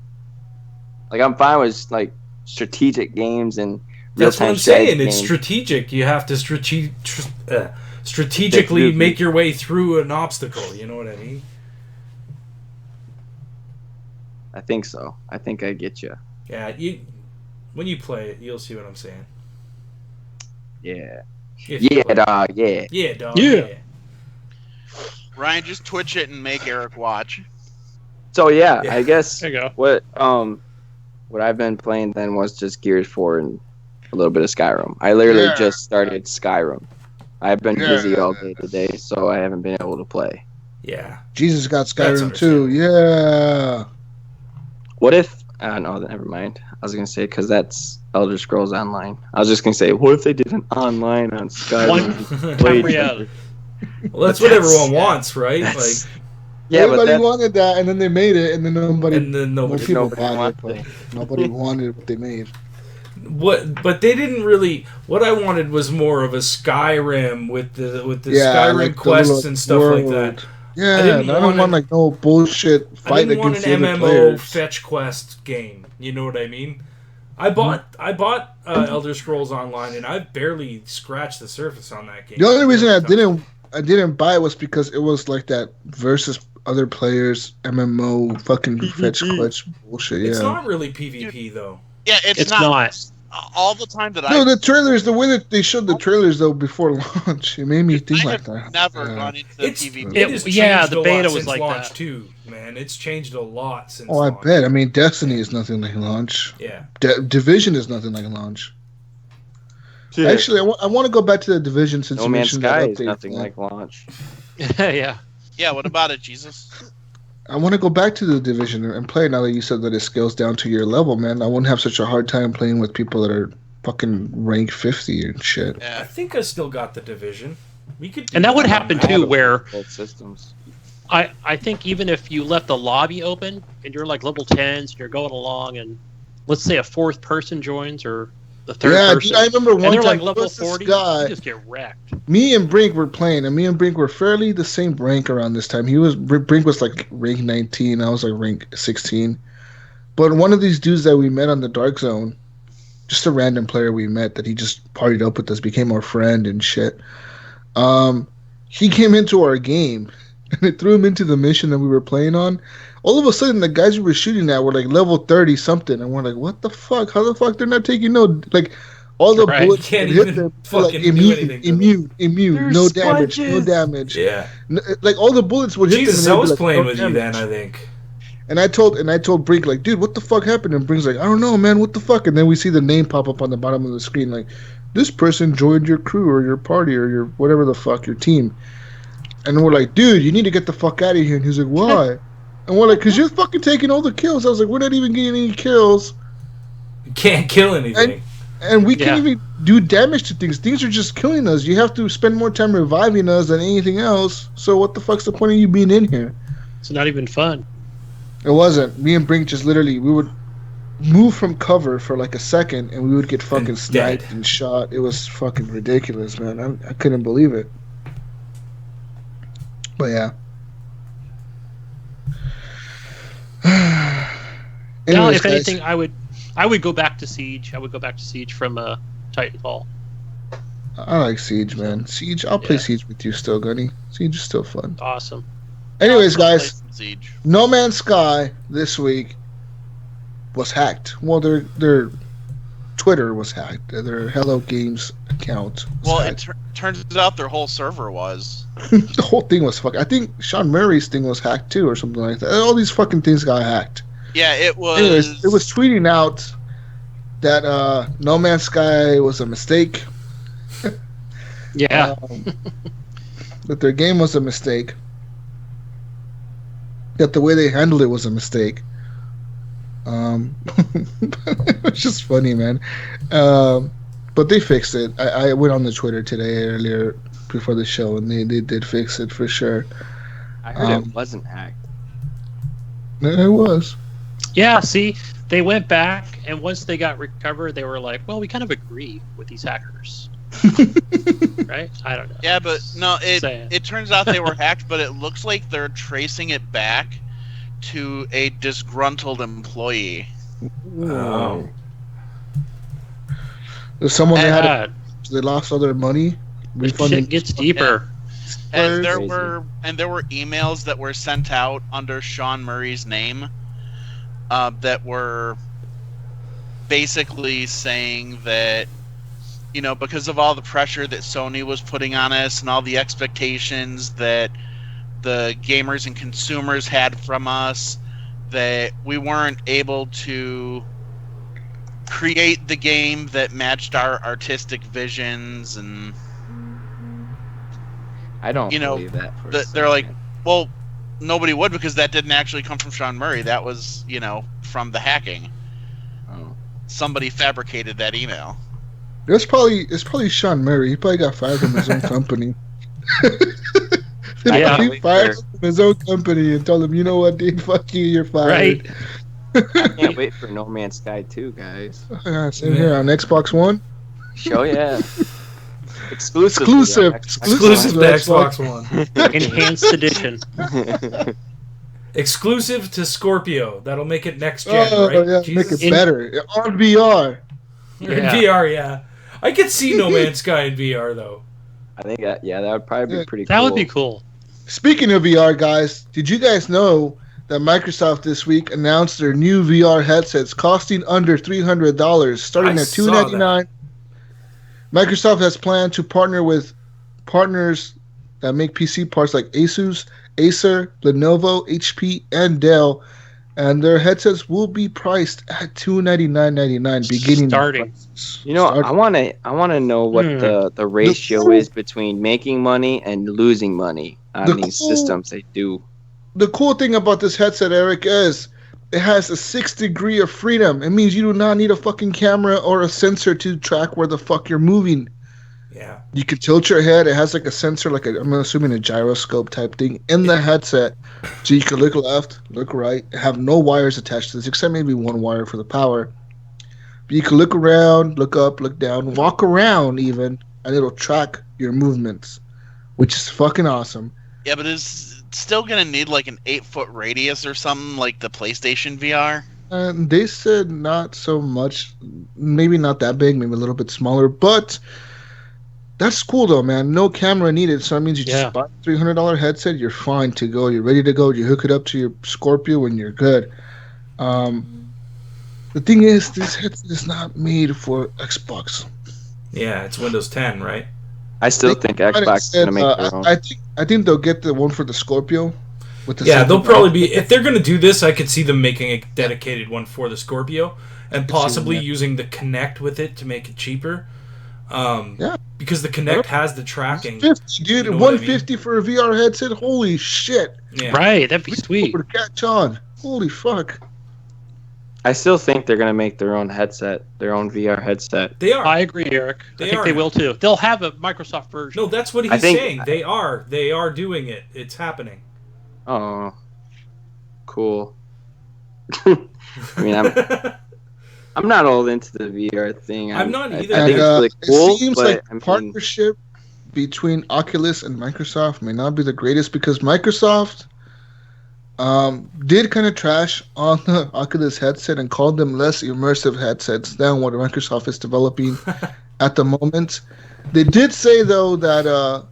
Like I'm fine with like strategic games and that's what real-time I'm saying. strategy It's games. strategic. You have to strategically Strategically. make your way through an obstacle. You know what I mean? I think so. I think I get you. Yeah. When you play it, you'll see what I'm saying. Yeah. If you Yeah, play it. dog. Yeah. Yeah, dog. Yeah. Ryan, just Twitch it and make Eric watch. So yeah, Yeah. I guess There you go. what I've been playing then was just Gears 4 and a little bit of Skyrim. I literally Yeah. just started Skyrim. I've been Yeah. busy all day today, so I haven't been able to play. Yeah. Jesus got That's Skyrim too. Yeah. What if? No, never mind. I was gonna say because that's Elder Scrolls Online. I was just gonna say, what if they did an online on Skyrim? Time reality. Well, that's what everyone wants, right? Like, That's- yeah, but Everybody that's, wanted that, and then they made it, and then nobody. and then Well, nobody. people nobody bought it, wanted but nobody wanted what they made. But they didn't really. What I wanted was more of a Skyrim with the Skyrim like the quests little and stuff like world. that. Yeah, I didn't don't want want like no bullshit I fight didn't want against an the other MMO players. fetch quest game. You know what I mean? I bought Elder Scrolls Online, and I've barely scratched the surface on that game. The only reason I didn't buy it was because it was like that versus other players MMO fucking fetch quest bullshit. It's Yeah. not really PvP though. Yeah, it's, It's not, not. all the time that No, the trailers, the way that they showed the trailers though before launch, it made me think I like have that. never Yeah. gone into It's PvP. it has yeah, changed the a beta lot was since like launch that. too, man. It's changed a lot since. Oh, I launch. bet. I mean, Destiny is nothing like launch. Yeah. Division is nothing like launch. Actually, I want to go back to the Division since No you Man's mentioned Sky that is update. nothing like launch. Yeah. Yeah, what about it, Jesus? I want to go back to the Division and play now that you said that it scales down to your level, man. I wouldn't have such a hard time playing with people that are fucking rank 50 and shit. I Yeah. think I still got the division. We could. do And that would on happen that. too, where Both systems. I think even if you left the lobby open and you're like level 10s and you're going along and let's say a fourth person joins or the third Yeah, person, dude, I remember and one they're time like level what's this 40, guy? you just get wrecked. Me and Brink were playing, and me and Brink were fairly the same rank around this time. Brink was like rank 19, I was like rank 16. But one of these dudes that we met on the Dark Zone, just a random player we met that he just partied up with us, became our friend and shit. He came into our game, and it threw him into the mission that we were playing on. All of a sudden, the guys we were shooting at were like level 30 something, and we're like, "What the fuck? How the fuck they're not taking no like all the Right. bullets You can't that hit even them? fucking do immune, anything to immune, They're no damage, no sponges. damage. Yeah. Like all the bullets would hit Jesus, them. I and they'd was be like, playing "No with you then. damage." I think. And I told Brink like, "Dude, what the fuck happened?" And Brink's like, "I don't know, man. What the fuck?" And then we see the name pop up on the bottom of the screen, like, "This person joined your crew or your party or your whatever the fuck, your team." And we're like, "Dude, you need to get the fuck out of here." And he's like, "Why?" And we're like, "Cause you're fucking taking all the kills." I was like, "We're not even getting any kills." You can't kill anything. And we can't even do damage to things. Things are just killing us. You have to spend more time reviving us than anything else. So what the fuck's the point of you being in here? It's not even fun. It wasn't. Me and Brink just literally, we would move from cover for like a second and we would get fucking sniped and shot. It was fucking ridiculous, man. I couldn't believe it. But yeah. Anyways, if anything, I would go back to Siege. I would go back to Siege from Titanfall. I like Siege, man. Siege, I'll play Siege with you still, Gunny. Siege is still fun. Awesome. Anyways, guys, Siege. No Man's Sky this week was hacked. Well, their Twitter was hacked. Their Hello Games account was hacked. It turns out their whole server was. The whole thing was fucked. I think Sean Murray's thing was hacked too, or something like that. All these fucking things got hacked. Yeah, it was. Anyways, it was tweeting out that No Man's Sky was a mistake. Yeah. That their game was a mistake. That the way they handled it was a mistake. It's just funny, man. But they fixed it. I went on the Twitter today earlier before the show, and they did fix it for sure. I heard it wasn't hacked. It was. Yeah, see, they went back, and once they got recovered, they were like, well, we kind of agree with these hackers. Right? I don't know. Yeah, but no, it turns out they were hacked, but it looks like they're tracing it back to a disgruntled employee. Oh. There's someone they lost all their money. Shit gets deeper. And there were emails that were sent out under Sean Murray's name that were basically saying that, you know, because of all the pressure that Sony was putting on us and all the expectations that the gamers and consumers had from us, that we weren't able to create the game that matched our artistic visions, and I don't believe that. They're like, well, nobody would, because that didn't actually come from Sean Murray. That was, from the hacking. Oh. Somebody fabricated that email. It's probably Sean Murray. He probably got fired from his own company. He fired from his own company and told him, you know what, dude, fuck you, you're fired. Right. I can't wait for No Man's Sky 2, guys. Same here on Xbox One. Show Exclusive to Xbox One. Enhanced edition. Exclusive to Scorpio. That'll make it next gen, right? Yeah, make it better. On VR. In VR, yeah. I could see No Man's Sky in VR, though. I think that would probably be pretty cool. That would be cool. Speaking of VR, guys, did you guys know that Microsoft this week announced their new VR headsets costing under $300, starting at $299? Microsoft has planned to partner with partners that make PC parts like Asus, Acer, Lenovo, HP, and Dell, and their headsets will be priced at $299.99 beginning. Starting. I want to know what the ratio is between making money and losing money on these systems they do. The cool thing about this headset, Eric, is it has a 6 degree of freedom. It means you do not need a fucking camera or a sensor to track where the fuck you're moving. Yeah. You can tilt your head. It has like a sensor, I'm assuming a gyroscope type thing in the headset. So you can look left, look right, have no wires attached to this, except maybe one wire for the power. But you can look around, look up, look down, walk around even, and it'll track your movements, which is fucking awesome. Yeah, but it's still going to need like an 8-foot radius or something like the PlayStation VR. They said not so much, maybe not that big, maybe a little bit smaller, but that's cool though, man. No camera needed, so that means you just buy a $300 headset, you're fine to go, you're ready to go, you hook it up to your Scorpio and you're good. The thing is, this headset is not made for Xbox. Yeah, it's Windows 10, right? I still think Xbox is going to make their own. I think they'll get the one for the Scorpio. They'll probably be, if they're going to do this, I could see them making a dedicated one for the Scorpio and possibly using the Kinect with it to make it cheaper. Because the Kinect has the tracking. $150, dude. $150 for a VR headset. Holy shit! Yeah. Right, that'd be sweet. Catch on. Holy fuck! I still think they're gonna make their own headset, their own VR headset. They are. I agree, Eric. I think they will too. They'll have a Microsoft version. No, that's what he's saying. They are. They are doing it. It's happening. Oh, cool. I mean, I'm not all into the VR thing. I'm not either. I think it's really cool. It seems but, like I mean, partnership between Oculus and Microsoft may not be the greatest because Microsoft did kind of trash on the Oculus headset and called them less immersive headsets than what Microsoft is developing at the moment. They did say, though, that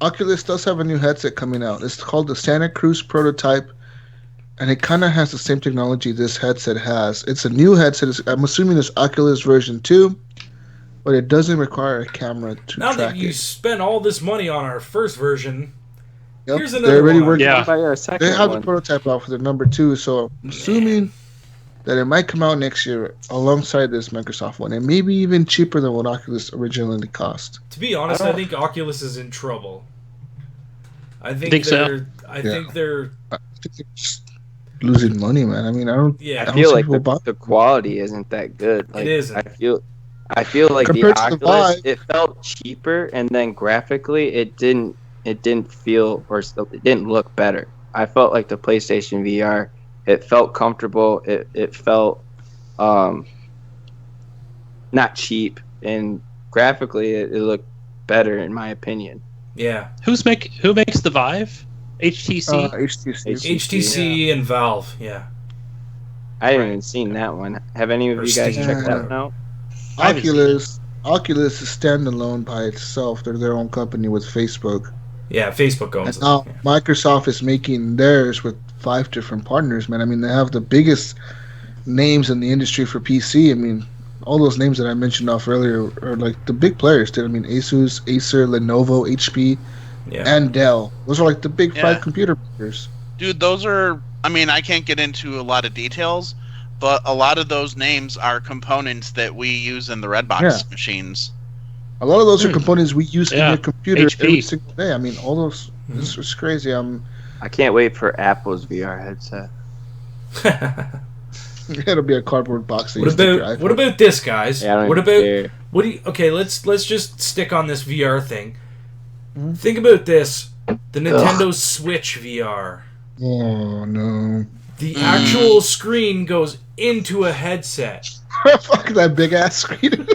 Oculus does have a new headset coming out. It's called the Santa Cruz prototype, and it kind of has the same technology this headset has. It's a new headset. I'm assuming it's Oculus version 2, but it doesn't require a camera to track it. Now that you spent all this money on our first version, here's they're another already one. working. Yeah. They have the prototype out for the number 2, so I'm assuming that it might come out next year alongside this Microsoft one, and maybe even cheaper than what Oculus originally cost. To be honest, I think Oculus is in trouble. I think so? I think they're just losing money, man. I mean, I feel like the quality isn't that good. Like, it isn't. I feel like Compared the to the Oculus, Vive. it felt cheaper, and then graphically, it didn't feel, or it didn't look better. I felt like the PlayStation VR, it felt comfortable. It felt not cheap, and graphically, it looked better in my opinion. Yeah. Who makes the Vive? HTC. HTC and Valve. Yeah. I haven't even seen that one. Have any of you guys checked that one out? Oculus is standalone by itself. They're their own company with Facebook. Yeah, Facebook owns and now it. Microsoft is making theirs with 5 different partners, man. I mean, they have the biggest names in the industry for PC. I mean, all those names that I mentioned off earlier are like the big players, dude. I mean, Asus, Acer, Lenovo, HP, and Dell. Those are like the big 5 computer makers. Dude, those are... I mean, I can't get into a lot of details, but a lot of those names are components that we use in the Redbox machines. A lot of those are components we use in your computer HP. every single day. I mean, all those... This is crazy. I can't wait for Apple's VR headset. It'll be a cardboard box. What about this, guys? Yeah, I don't what even about care. what do you? Okay, let's just stick on this VR thing. Think about this: the Nintendo Switch VR. Oh no! The actual screen goes into a headset. Fuck that big ass screen.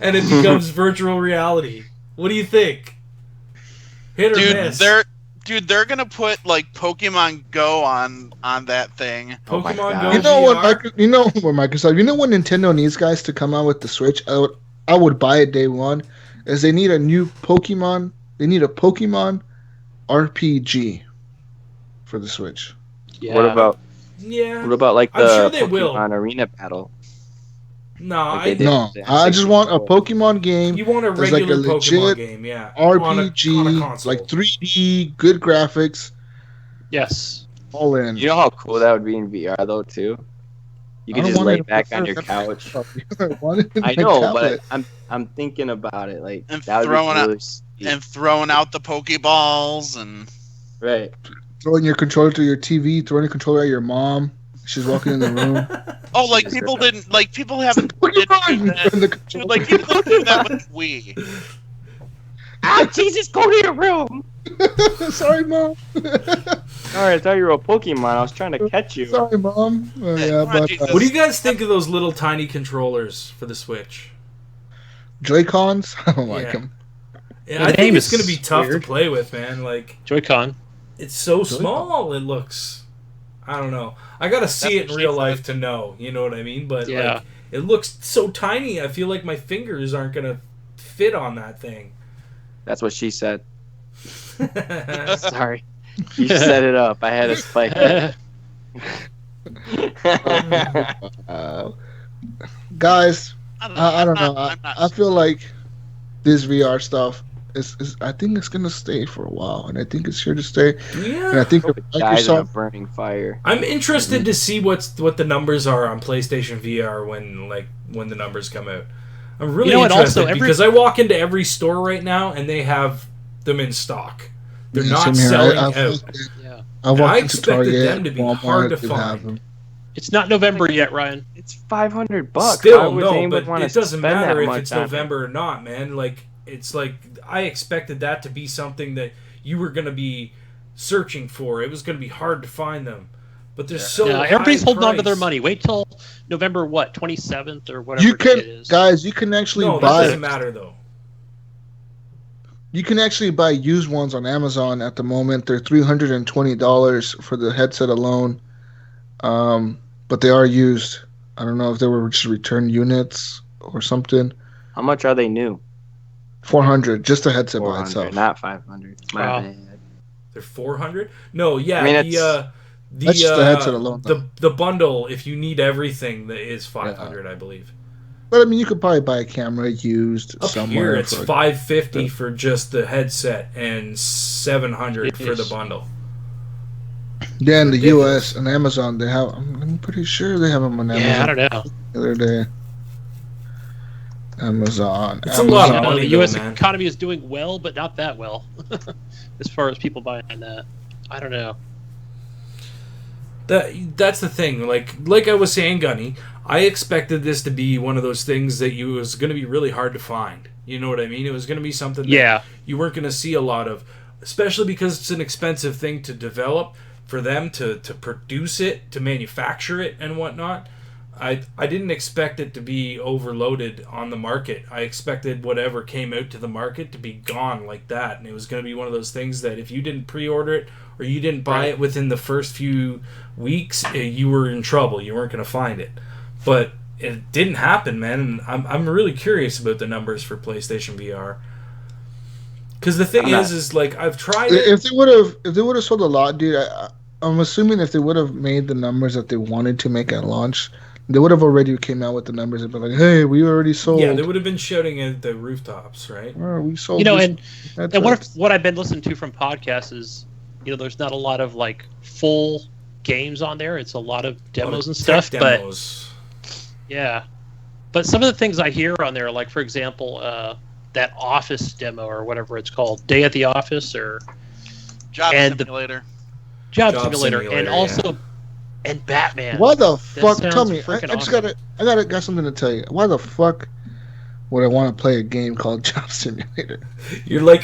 And it becomes virtual reality. What do you think? Hit or miss? They're gonna put like Pokemon Go on that thing. Pokemon Go. You know what? Microsoft. You know what Nintendo needs, guys, to come out with the Switch. I would buy it day one. Is they need a new Pokemon. They need a Pokemon RPG for the Switch. Yeah. What about like I'm the sure they Pokemon will. Arena battle? No, Like they did. I just want a Pokemon game. You want a that's regular like a Pokemon legit game, yeah. RPG, on a console. like 3D, good graphics. Yes. All in. You know how cool that would be in VR though too. You could just lay back on your couch. I know, but I'm thinking about it. Like And that would throwing be out really sweet. and throwing out the Pokeballs and Right. Throwing your controller to your TV, throwing your controller at your mom. She's walking in the room. like people haven't did that. Dude, like people don't do that with Wii. Jesus, go to your room. Sorry, Mom. Sorry, I thought you were a Pokemon. I was trying to catch you. Sorry, Mom. What do you guys think of those little tiny controllers for the Switch? Joy-Cons? I don't like them. Yeah, I think it's going to be tough to play with, man. Like Joy-Con. It's so small. It looks. I don't know. I gotta see it in real life to know. You know what I mean? But like, it looks so tiny. I feel like my fingers aren't gonna fit on that thing. That's what she said. Sorry, you set it up. I had a spike. Guys, I don't know. I feel like this VR stuff is I think it's gonna stay for a while, and I think it's here to stay. Yeah. And I think dies in a burning fire. I'm interested to see what the numbers are on PlayStation VR when the numbers come out. I'm really interested because I walk into every store right now and they have them in stock. They're not selling out. I walked into expected Target, them to be Walmart, hard to they have find. them. It's not November yet, Ryan. It's $500. Still, Why would no, anyone but wanna it doesn't spend matter that if much it's on it? November or not, man. Like, it's like I expected that to be something that you were going to be searching for. It was going to be hard to find them. But there's so Yeah, everybody's high holding on to price. their money. Wait till November 27th or whatever You day can, it is. guys. You can actually No, that buy. doesn't matter though. You can actually buy used ones on Amazon at the moment. They're $320 for the headset alone. But they are used. I don't know if they were just return units or something. How much are they new? 400, just the headset by 400, itself. not 500. My Wow. bad. They're 400. No, yeah, I mean, that's just the headset alone, though. The bundle, if you need everything, that is 500, I believe. But I mean, you could probably buy a camera used Up somewhere. here, it's for- $550 for just the headset and $700 for the Jeez. bundle. Yeah, in the ridiculous. U.S. and Amazon, they have. I'm pretty sure they have them on Amazon. Yeah, I don't know. The other day. Amazon. It's a lot of You know, money, the though, U.S. man. economy is doing well, but not that well, as far as people buying that. I don't know. That's the thing. Like I was saying, Gunny, I expected this to be one of those things that you was going to be really hard to find. You know what I mean? It was going to be something that Yeah. you weren't going to see a lot of, especially because it's an expensive thing to develop, for them to produce it, to manufacture it, and whatnot. I didn't expect it to be overloaded on the market. I expected whatever came out to the market to be gone like that, and it was going to be one of those things that if you didn't pre-order it or you didn't buy it within the first few weeks, you were in trouble. You weren't going to find it. But it didn't happen, man, and I'm really curious about the numbers for PlayStation VR. Because the thing is like I've tried it. If they would have sold a lot, dude, I'm assuming if they would have made the numbers that they wanted to make at launch, they would have already came out with the numbers and been like, "Hey, we already sold." Yeah, they would have been shouting at the rooftops, right? Oh, we sold. You know, this- and what I've been listening to from podcasts is, you know, there's not a lot of like full games on there. It's a lot of demos and stuff. Demos. But yeah, but some of the things I hear on there, like for example, that Office demo or whatever it's called, Day at the Office or Job and the- Simulator. Job Job Simulator, Simulator, and yeah. also and Batman. Why the That fuck? Tell sounds me. I freaking just awesome. got something to tell you. Why the fuck would I want to play a game called Job Simulator? You're like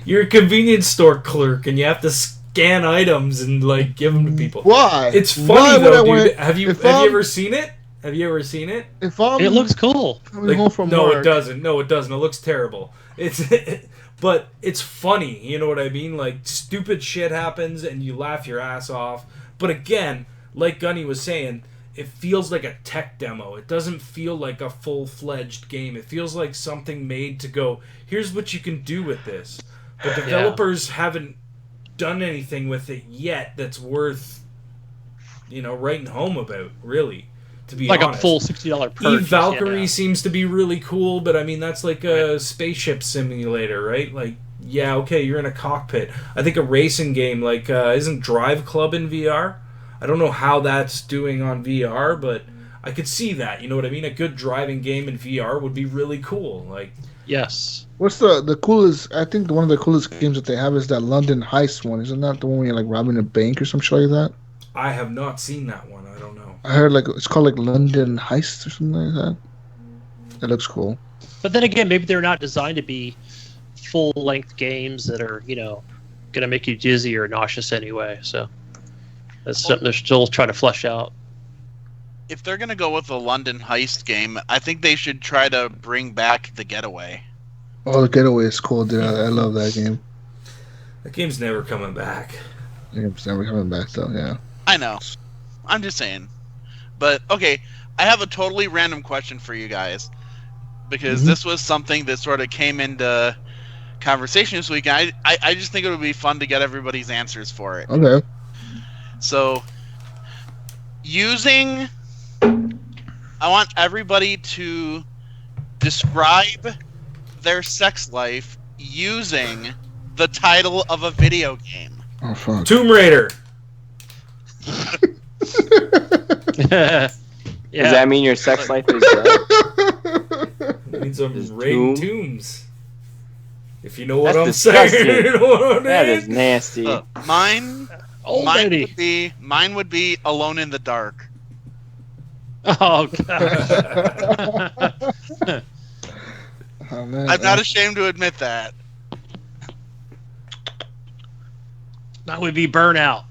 you're a convenience store clerk, and you have to scan items and like give them to people. Why? It's Why funny would I though, dude. wanna- Have you if I'm- ever seen it? Have you ever seen it? If I'm It looks cool. coming home from no, work, it doesn't. No, it doesn't. It looks terrible. It's but it's funny. You know what I mean? Like stupid shit happens, and you laugh your ass off. But again, like Gunny was saying, it feels like a tech demo. It doesn't feel like a full-fledged game. It feels like something made to go, here's what you can do with this. But developers haven't done anything with it yet that's worth, you know, writing home about, really, to be Like honest. a full $60 purchase. Eve Valkyrie yeah. seems to be really cool, but I mean, that's like a spaceship simulator, right? Like, yeah, okay, you're in a cockpit. I think a racing game, like, isn't Drive Club in VR? I don't know how that's doing on VR, but I could see that. You know what I mean? A good driving game in VR would be really cool. Like, Yes. what's the coolest? I think one of the coolest games that they have is that London Heist one. Isn't that the one where you're like robbing a bank or some shit like that? I have not seen that one. I don't know. I heard like it's called like London Heist or something like that. It looks cool. But then again, maybe they're not designed to be full-length games that are, you know, going to make you dizzy or nauseous anyway. So that's something they're still trying to flesh out. If they're gonna go with a London heist game, I think they should try to bring back the Getaway. Oh, the Getaway is cool, dude. I love that game. That game's never coming back. It's never coming back though. Yeah. I know. I'm just saying. But okay, I have a totally random question for you guys, because this was something that sort of came into conversation this week. And I just think it would be fun to get everybody's answers for it. Okay. So, I want everybody to describe their sex life using the title of a video game. Oh fuck. Tomb Raider. Yeah. Does that mean your sex life is It means I'm Is raiding Tomb? tombs. If you know what That's I'm disgusting. saying. You know what I That mean? is nasty. Mine Already. would be Alone in the Dark. Oh gosh. Oh, man. I'm not ashamed to admit that. That would be Burnout.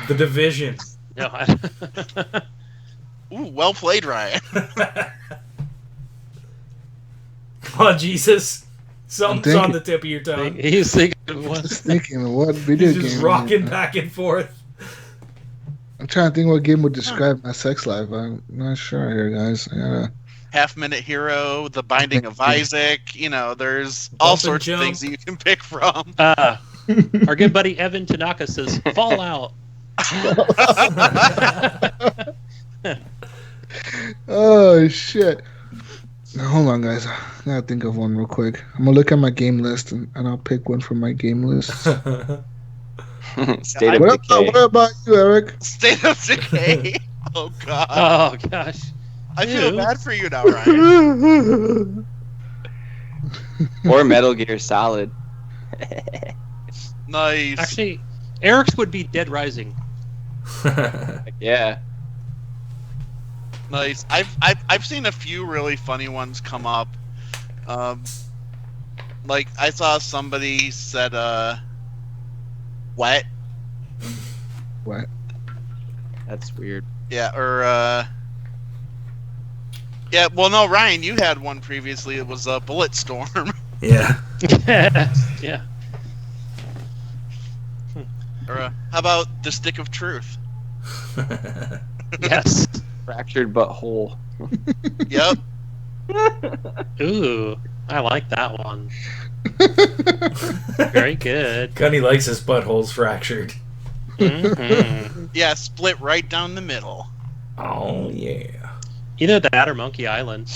The Division. No, Ooh, well played, Ryan. Oh, Jesus. Something's thinking- on the tip of your tongue. he's thinking what? Just thinking of what video He's game. just rocking back and forth. I'm trying to think what game would describe my sex life. I'm not sure here, guys. I gotta... Half Minute Hero, The Binding of Isaac. You know, there's all Bump and sorts of jump. things that you can pick from. Our good buddy Evan Tanaka says Fallout. Oh shit! Now, hold on, guys. I gotta think of one real quick. I'm gonna look at my game list and I'll pick one from my game list. State of Decay. What about you, Eric? State of Decay. Oh God. Oh gosh. I feel Ew. bad for you now, Ryan. Or Metal Gear Solid. Nice. Actually, Eric's would be Dead Rising. Yeah. Nice. I've seen a few really funny ones come up. Like I saw somebody said wet. What? That's weird. Yeah, or yeah, well no, Ryan, you had one previously. It was a Bullet Storm. Yeah. Yeah. Or how about The Stick of Truth? Yes. Fractured Butthole. Yep. Ooh, I like that one. Very good. Gunny likes his buttholes fractured. Mm-hmm. Yeah, split right down the middle. Oh, yeah. Either that or Monkey Island.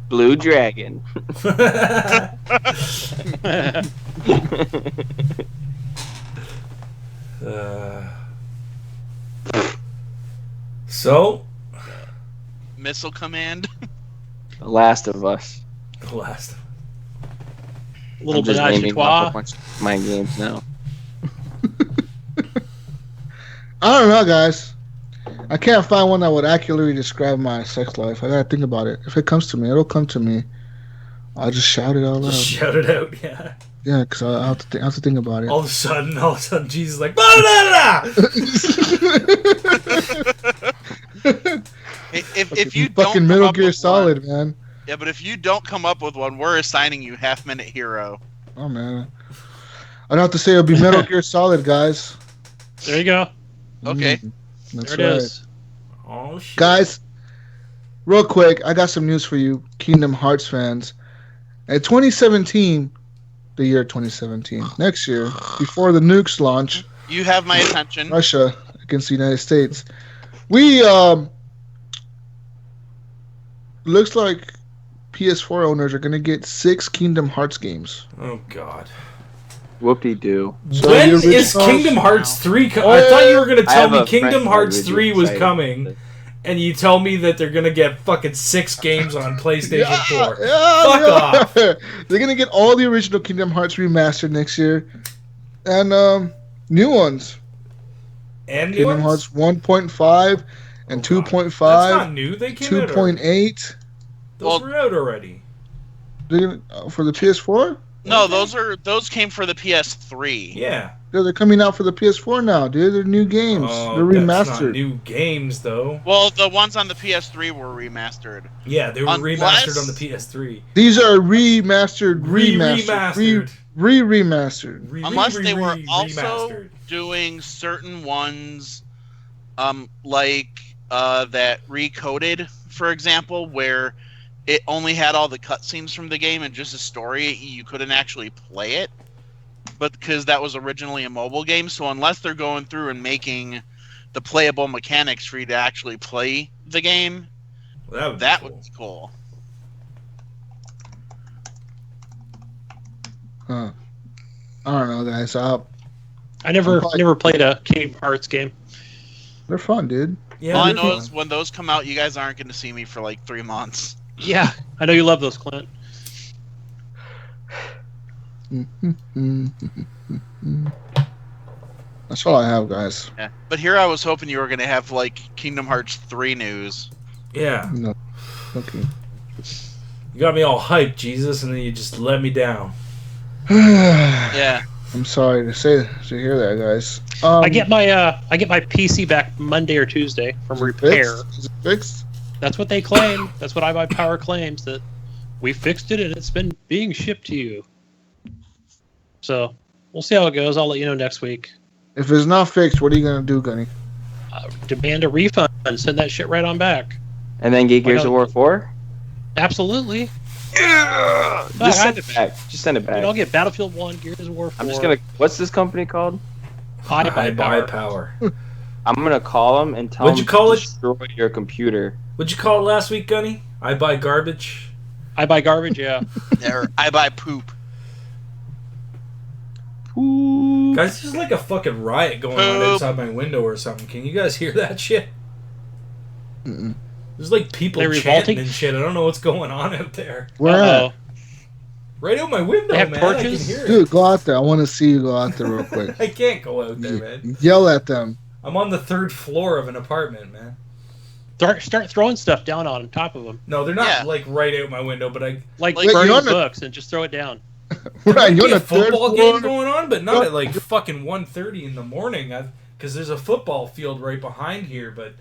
Blue Dragon. So, Missile Command. The Last of Us. the last. Little I'm just menage a naming off a trois. bunch of my games now. I don't know, guys. I can't find one that would accurately describe my sex life. I gotta think about it. If it comes to me, it'll come to me. I'll just shout it out loud. Just shout it out, yeah. Yeah, because I have to think about it. All of a sudden, Jesus is like, blah, blah, blah. If you don't fucking come Metal up Gear with Solid, one, man. yeah, but if you don't come up with one, we're assigning you Half Minute Hero. Oh man, I'd have to say it'll be Metal Gear Solid, guys. There you go. Okay. That's There it right. is. Oh, shit. Guys, real quick, I got some news for you, Kingdom Hearts fans. At 2017, the year 2017, next year, before the nukes launch, You have my attention. Russia against the United States, we looks like PS4 owners are gonna get 6 Kingdom Hearts games. Oh, God. Whoop-de-doo. So When the is original- Kingdom Hearts 3 Oh, I thought you were going to I tell have me a friend Kingdom who Hearts was 3 was excited. coming, and you tell me that they're going to get fucking 6 games on PlayStation 4. Yeah, Fuck off. They're gonna get all the original Kingdom Hearts remastered next year, and new ones. And new Kingdom ones? Hearts 1.5 and Oh, God. 2.5. That's not new. They came out already. 2.8. Those were out already. They're gonna, for the PS4. No, those came for the PS3. Yeah. Yeah, they're coming out for the PS4 now, dude. They're new games. Oh, they're that's not remastered. new games, though. Well, the ones on the PS3 were remastered. Yeah, they were Unless- remastered on the PS3. These are remastered, Remastered. remastered. Unless they were also remastered. doing certain ones, like that recoded, for example, where it only had all the cutscenes from the game and just a story. You couldn't actually play it, but because that was originally a mobile game, so unless they're going through and making the playable mechanics for you to actually play the game, Well, that would be cool. Huh. I don't know, guys. I never played a Kingdom Hearts game. They're fun, dude. Yeah, All I they're know fun. is when those come out, you guys aren't going to see me for like 3 months. Yeah, I know you love those, Clint. That's all I have, guys. Yeah. But here I was hoping you were going to have like Kingdom Hearts 3 news. Yeah. No. Okay. You got me all hyped, Jesus, and then you just let me down. Yeah. I'm sorry to hear that, guys. I get my PC back Monday or Tuesday from repair. Is it fixed? That's what they claim. That's what iBuyPower claims, that we fixed it and it's been being shipped to you. So we'll see how it goes. I'll let you know next week. If it's not fixed, what are you gonna do, Gunny? Demand a refund and send that shit right on back. And then get Gears of War 4? Absolutely. Yeah! Just send it back. Just send it back. I'll get Battlefield 1, Gears of War 4. I'm just gonna... What's this company called? iBuyPower. I'm gonna call them and tell them to destroy your computer. What'd you call it last week, Gunny? I buy garbage? I buy garbage, yeah. I buy poop. Guys, there's like a fucking riot going on outside my window or something. Can you guys hear that shit? Mm-mm. There's like people They're chanting revolting? and shit. I don't know what's going on out there. Where at? Right out my window, They have man. torches? I can hear it. Dude, go out there. I want to see you go out there real quick. I can't go out there, man. Yell at them. I'm on the 3rd floor of an apartment, man. Start throwing stuff down on top of them. No, they're not like right out my window, but I Like Wait, burning you're on the- books and just throw it down. Right, you're on a the third football floor. game going on, but not at like fucking 1:30 in the morning. Because there's a football field right behind here, but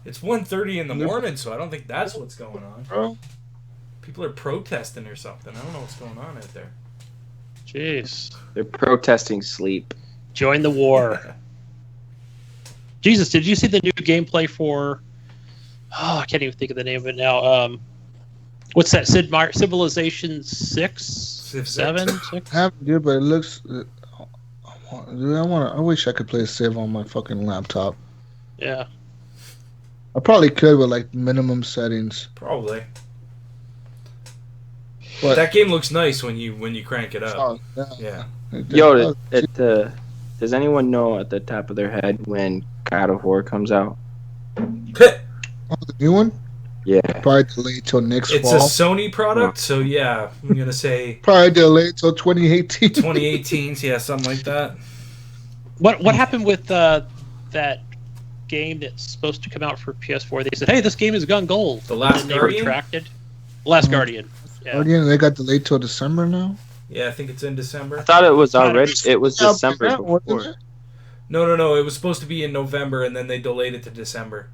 it's 1:30 in the morning, so I don't think that's what's going on. Bro. People are protesting or something. I don't know what's going on out there. Jeez. They're protesting sleep. Join the war. Jesus, did you see the new gameplay for... Oh, I can't even think of the name of it now. What's that? Civilization 6? 7? 6? I haven't, dude, but it looks... I wish I could play Civ on my fucking laptop. Yeah. I probably could with like minimum settings. Probably. But that game looks nice when you crank it up. Oh, yeah. Yo, does anyone know at the top of their head when God of War comes out? Oh, the new one? Yeah. Probably delayed till next It's fall. a Sony product, so yeah, I'm gonna say Probably delayed till 2018. 2018, yeah, something like that. What happened with that game that's supposed to come out for PS4? They said, hey, this game has gone gold. The Last and they Guardian? retracted. Last Guardian. Yeah. Guardian, they got delayed till December now? Yeah, I think it's in December. I thought it was already. It was Yeah, December that wasn't before. it? No. It was supposed to be in November, and then they delayed it to December.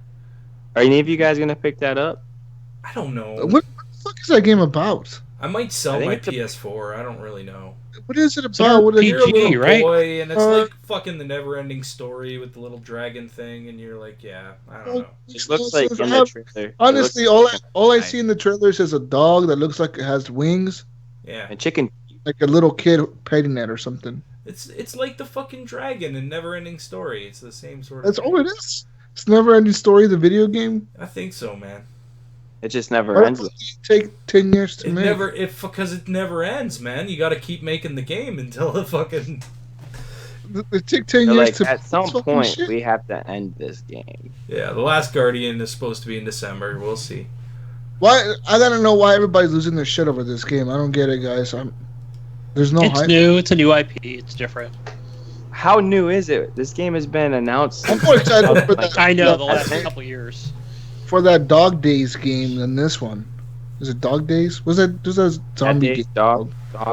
Are any of you guys gonna pick that up? I don't know. What the fuck is that game about? I might sell I think my it's a- PS4. I don't really know. What is it It's an about? What is You're a RPG, little right? boy, and it's Uh, like fucking the never-ending story with the little dragon thing, and you're like, yeah, I don't know. It looks like in the trailer. Honestly, it looks all I see in the trailers is a dog that looks like it has wings, Yeah, and chicken. like a little kid petting it or something. it's like the fucking dragon and never-ending story. It's the same sort of. That's thing. all it is. It's never ending story. The video game. I think so, man. It just never Why ends. does it take 10 years to make? Because it never ends, man. You got to keep making the game until the fucking. It took 10 They're years like, to. at some fucking point, shit. we have to end this game. Yeah, the Last Guardian is supposed to be in December. We'll see. Why? I gotta know why everybody's losing their shit over this game. I don't get it, guys. There's no It's hype. new. It's a new IP. It's different. How new is it? This game has been announced. I'm more excited for that. I know, the last think- couple years. For that Dog Days game than this one. Is it Dog Days? Was that zombie game? Dog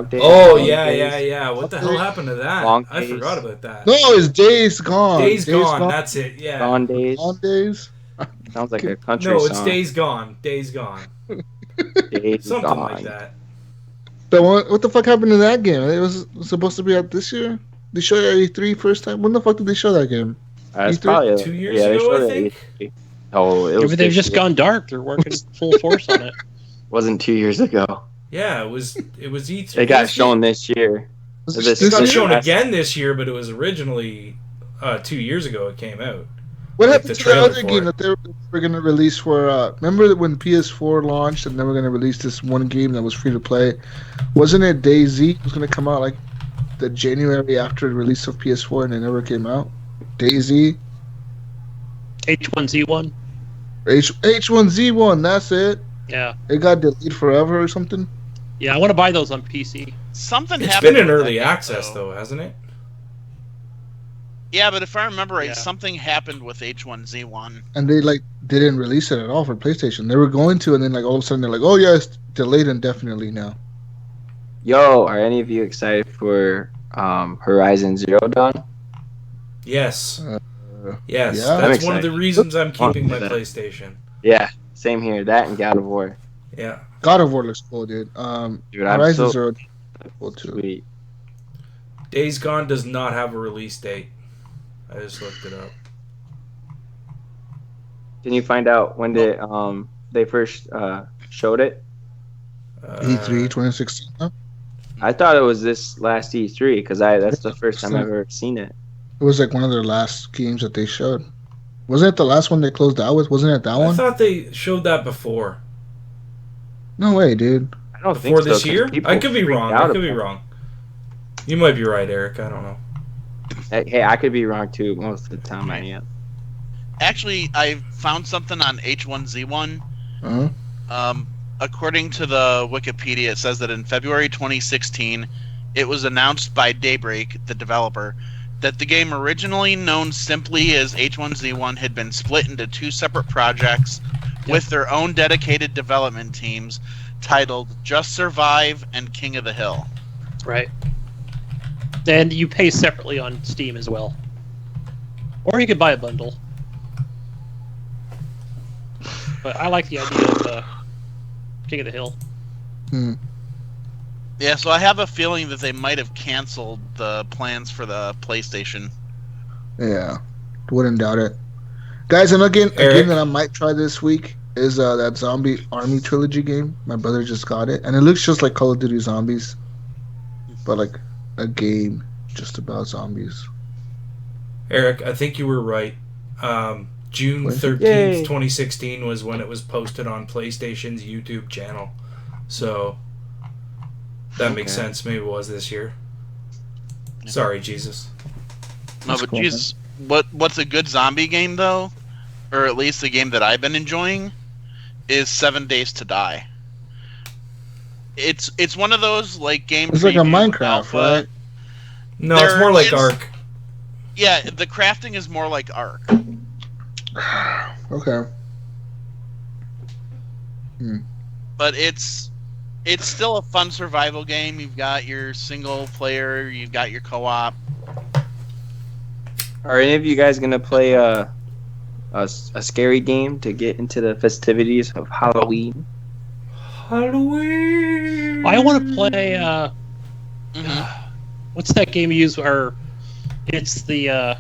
Days. Oh, Dog yeah, Days. yeah. What the hell happened to that? Long I Days. forgot about that. No, it's Days Gone. Days Gone. That's it. Yeah. Gone Days. Gone Days. Sounds like a country No, song. it's Days Gone. Days Gone. Days Something Gone. like that. What the fuck happened to that game? It was supposed to be out this year. They showed it at E3 first time. When the fuck did they show that game? It's E3? probably 2 years yeah, they ago, showed I it at think. E3. Oh, it was. Maybe they've this just year. gone dark. They're working full force on it. Wasn't 2 years ago. Yeah, it was E3. It got shown this year. Was This- It got year? shown again this year, but it was originally 2 years ago it came out. What like happened the to the trailer other for game it. that they were going to release for? Remember that when PS4 launched and they were going to release this one game that was free to play? Wasn't it DayZ? It was going to come out like the January after the release of PS4 and it never came out. DayZ? H1Z1. H1Z1, that's it. Yeah. It got deleted forever or something. Yeah, I want to buy those on PC. Something It's happened. been in with early that game, access, though, hasn't it? Yeah, but if I remember right, Yeah. something happened with H1Z1. And they didn't release it at all for PlayStation. They were going to, and then all of a sudden they're like, "Oh yeah, it's delayed indefinitely now." Yo, are any of you excited for Horizon Zero Dawn? Yes. Yeah. That's one of the excited. reasons I'm keeping my that. PlayStation. Yeah, same here. That and God of War. Yeah. God of War looks cool, dude. Dude, I'm Horizon so Zero cool too. sweet. Days Gone does not have a release date. I just looked it up. Can you find out when they first showed it? E3 2016. Huh? I thought it was this last E3 because that's the first time I've ever seen it. It was like one of their last games that they showed. Wasn't it the last one they closed out with? Wasn't it that I one? thought they showed that before. No way, dude. I don't Before think so, this 'cause year? people I could be freaked wrong. out I could be about it. wrong. You might be right, Eric. I don't know. Hey, I could be wrong too. Most of the time, I am. Actually, I found something on H1Z1. Uh-huh. According to the Wikipedia, it says that in February 2016, it was announced by Daybreak, the developer, that the game originally known simply as H1Z1 had been split into two separate projects with their own dedicated development teams titled Just Survive and King of the Hill. Right. And you pay separately on Steam as well. Or you could buy a bundle. But I like the idea of King of the Hill. Yeah, so I have a feeling that they might have canceled the plans for the PlayStation. Yeah, wouldn't doubt it. Guys, and again, a game that I might try this week is that Zombie Army Trilogy game. My brother just got it, and it looks just like Call of Duty Zombies, but like a game just about zombies. Eric, I think you were right. June 13th, Yay. 2016 was when it was posted on PlayStation's YouTube channel. So that makes sense. Maybe it was this year. Sorry, Jesus. No, That's but cool, geez, what's a good zombie game though, or at least the game that I've been enjoying, is 7 Days to Die. It's one of those like games. It's like a preview Minecraft, alpha. right? No, it's more like Ark. Yeah, the crafting is more like Ark. Okay. But it's still a fun survival game. You've got your single player, you've got your co-op. Are any of you guys gonna play a scary game to get into the festivities of Halloween? Halloween. I want to play. What's that game you use? Or it's the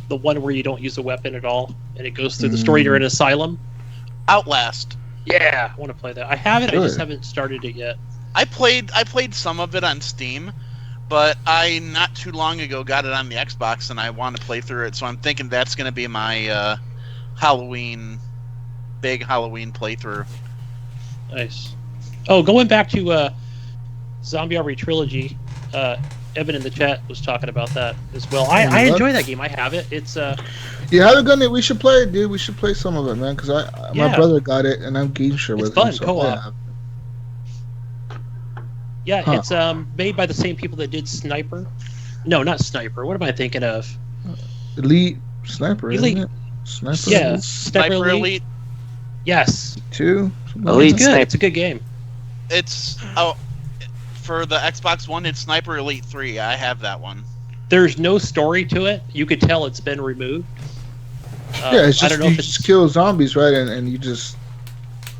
one where you don't use a weapon at all, and it goes through the story. You're in an asylum. Outlast. Yeah, I want to play that. I have it. I just Good. haven't started it yet. I played some of it on Steam, but I not too long ago got it on the Xbox and I want to play through it. So I'm thinking that's going to be my big Halloween playthrough. Nice. Oh, going back to Zombie Army Trilogy, Evan in the chat was talking about that as well. I enjoy that game. I have it. It's You haven't done it? We should play it, dude. We should play some of it, man. Because my Yeah. brother got it, and I'm game sure It's with fun, him. So co-op. yeah. it's made by the same people that did Sniper. No, not Sniper. What am I thinking of? Elite Sniper, Elite. isn't it? Sniper. Yeah, Sniper Elite. Yes. 2. Elite It's good. Sniper. It's a good game. It's for the Xbox One. It's Sniper Elite 3. I have that one. There's no story to it. You could tell it's been removed. Yeah, it's I just don't know you if it's just kill zombies, right? And you just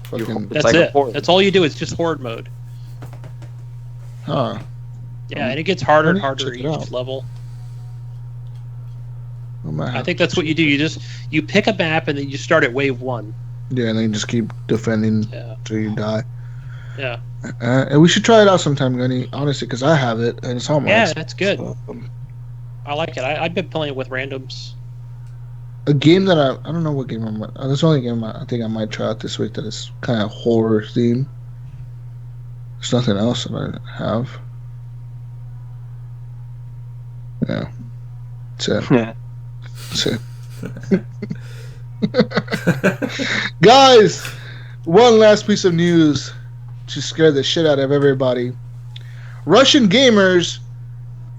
fucking. That's like a it. horde. That's all you do. It's just horde mode. Huh. Yeah, and it gets harder and I need to harder check each it out. level. I might I have think to that's what you do. You pick a map and then you start at wave 1. Yeah, and then you just keep defending Yeah. till you die. Yeah. And we should try it out sometime, Gunny. Honestly, because I have it and it's on my Yeah, Xbox, that's good. so, I like it. I've been playing it with randoms. a game that I don't know what game I might. That's the only game I think I might try out this week that is kind of horror themed. There's nothing else that I have. Yeah. That's it. Yeah. That's it. Guys, one last piece of news to scare the shit out of everybody. Russian gamers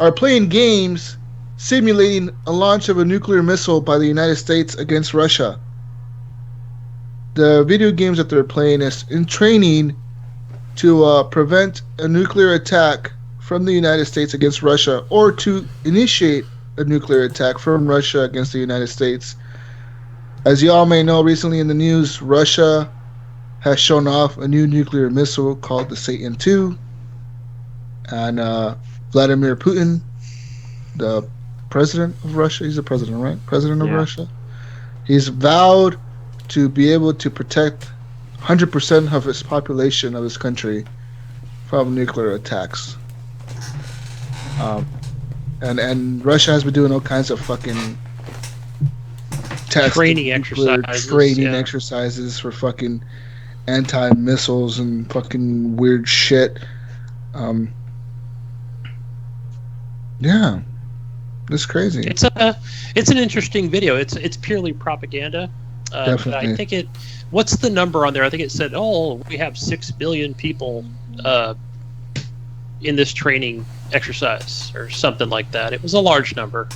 are playing games simulating a launch of a nuclear missile by the United States against Russia. The video games that they're playing is in training to prevent a nuclear attack from the United States against Russia, or to initiate a nuclear attack from Russia against the United States. As you all may know, recently in the news, Russia has shown off a new nuclear missile called the Satan II, and Vladimir Putin, the president of Russia, he's the president, right? President of Russia. He's vowed to be able to protect 100% of his population of his country from nuclear attacks. And Russia has been doing all kinds of fucking training exercises for fucking anti-missiles and fucking weird shit. Yeah, it's crazy. It's an interesting video. It's purely propaganda. But I think what's the number on there? I think it said, we have 6 billion people in this training exercise or something like that. It was a large number.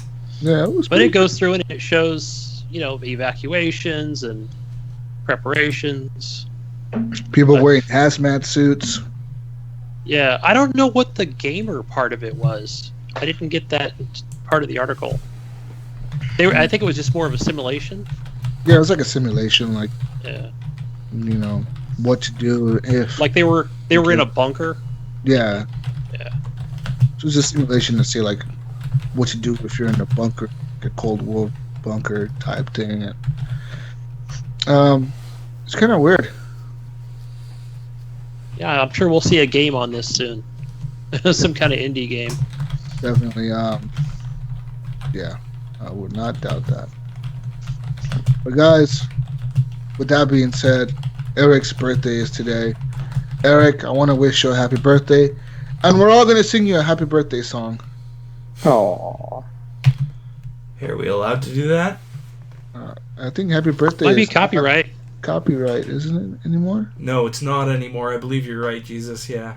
Yeah, it was. But it goes through and it shows, evacuations and preparations. People wearing hazmat suits. Yeah, I don't know what the gamer part of it was. I didn't get that part of the article. I think it was just more of a simulation. Yeah, it was like a simulation, like what to do if they were in a bunker. Yeah. It was a simulation to see like what to do if you're in a bunker, a Cold War bunker type thing. It's kind of weird. Yeah, I'm sure we'll see a game on this soon. Some kind of indie game. Definitely. Yeah, I would not doubt that. But guys, with that being said, Eric's birthday is today. Eric, I want to wish you a happy birthday, and we're all gonna sing you a happy birthday song. Aww. Here, are we allowed to do that? I think happy birthday might be copyright. Copyright, isn't it anymore? No, it's not anymore. I believe you're right, Jesus. Yeah.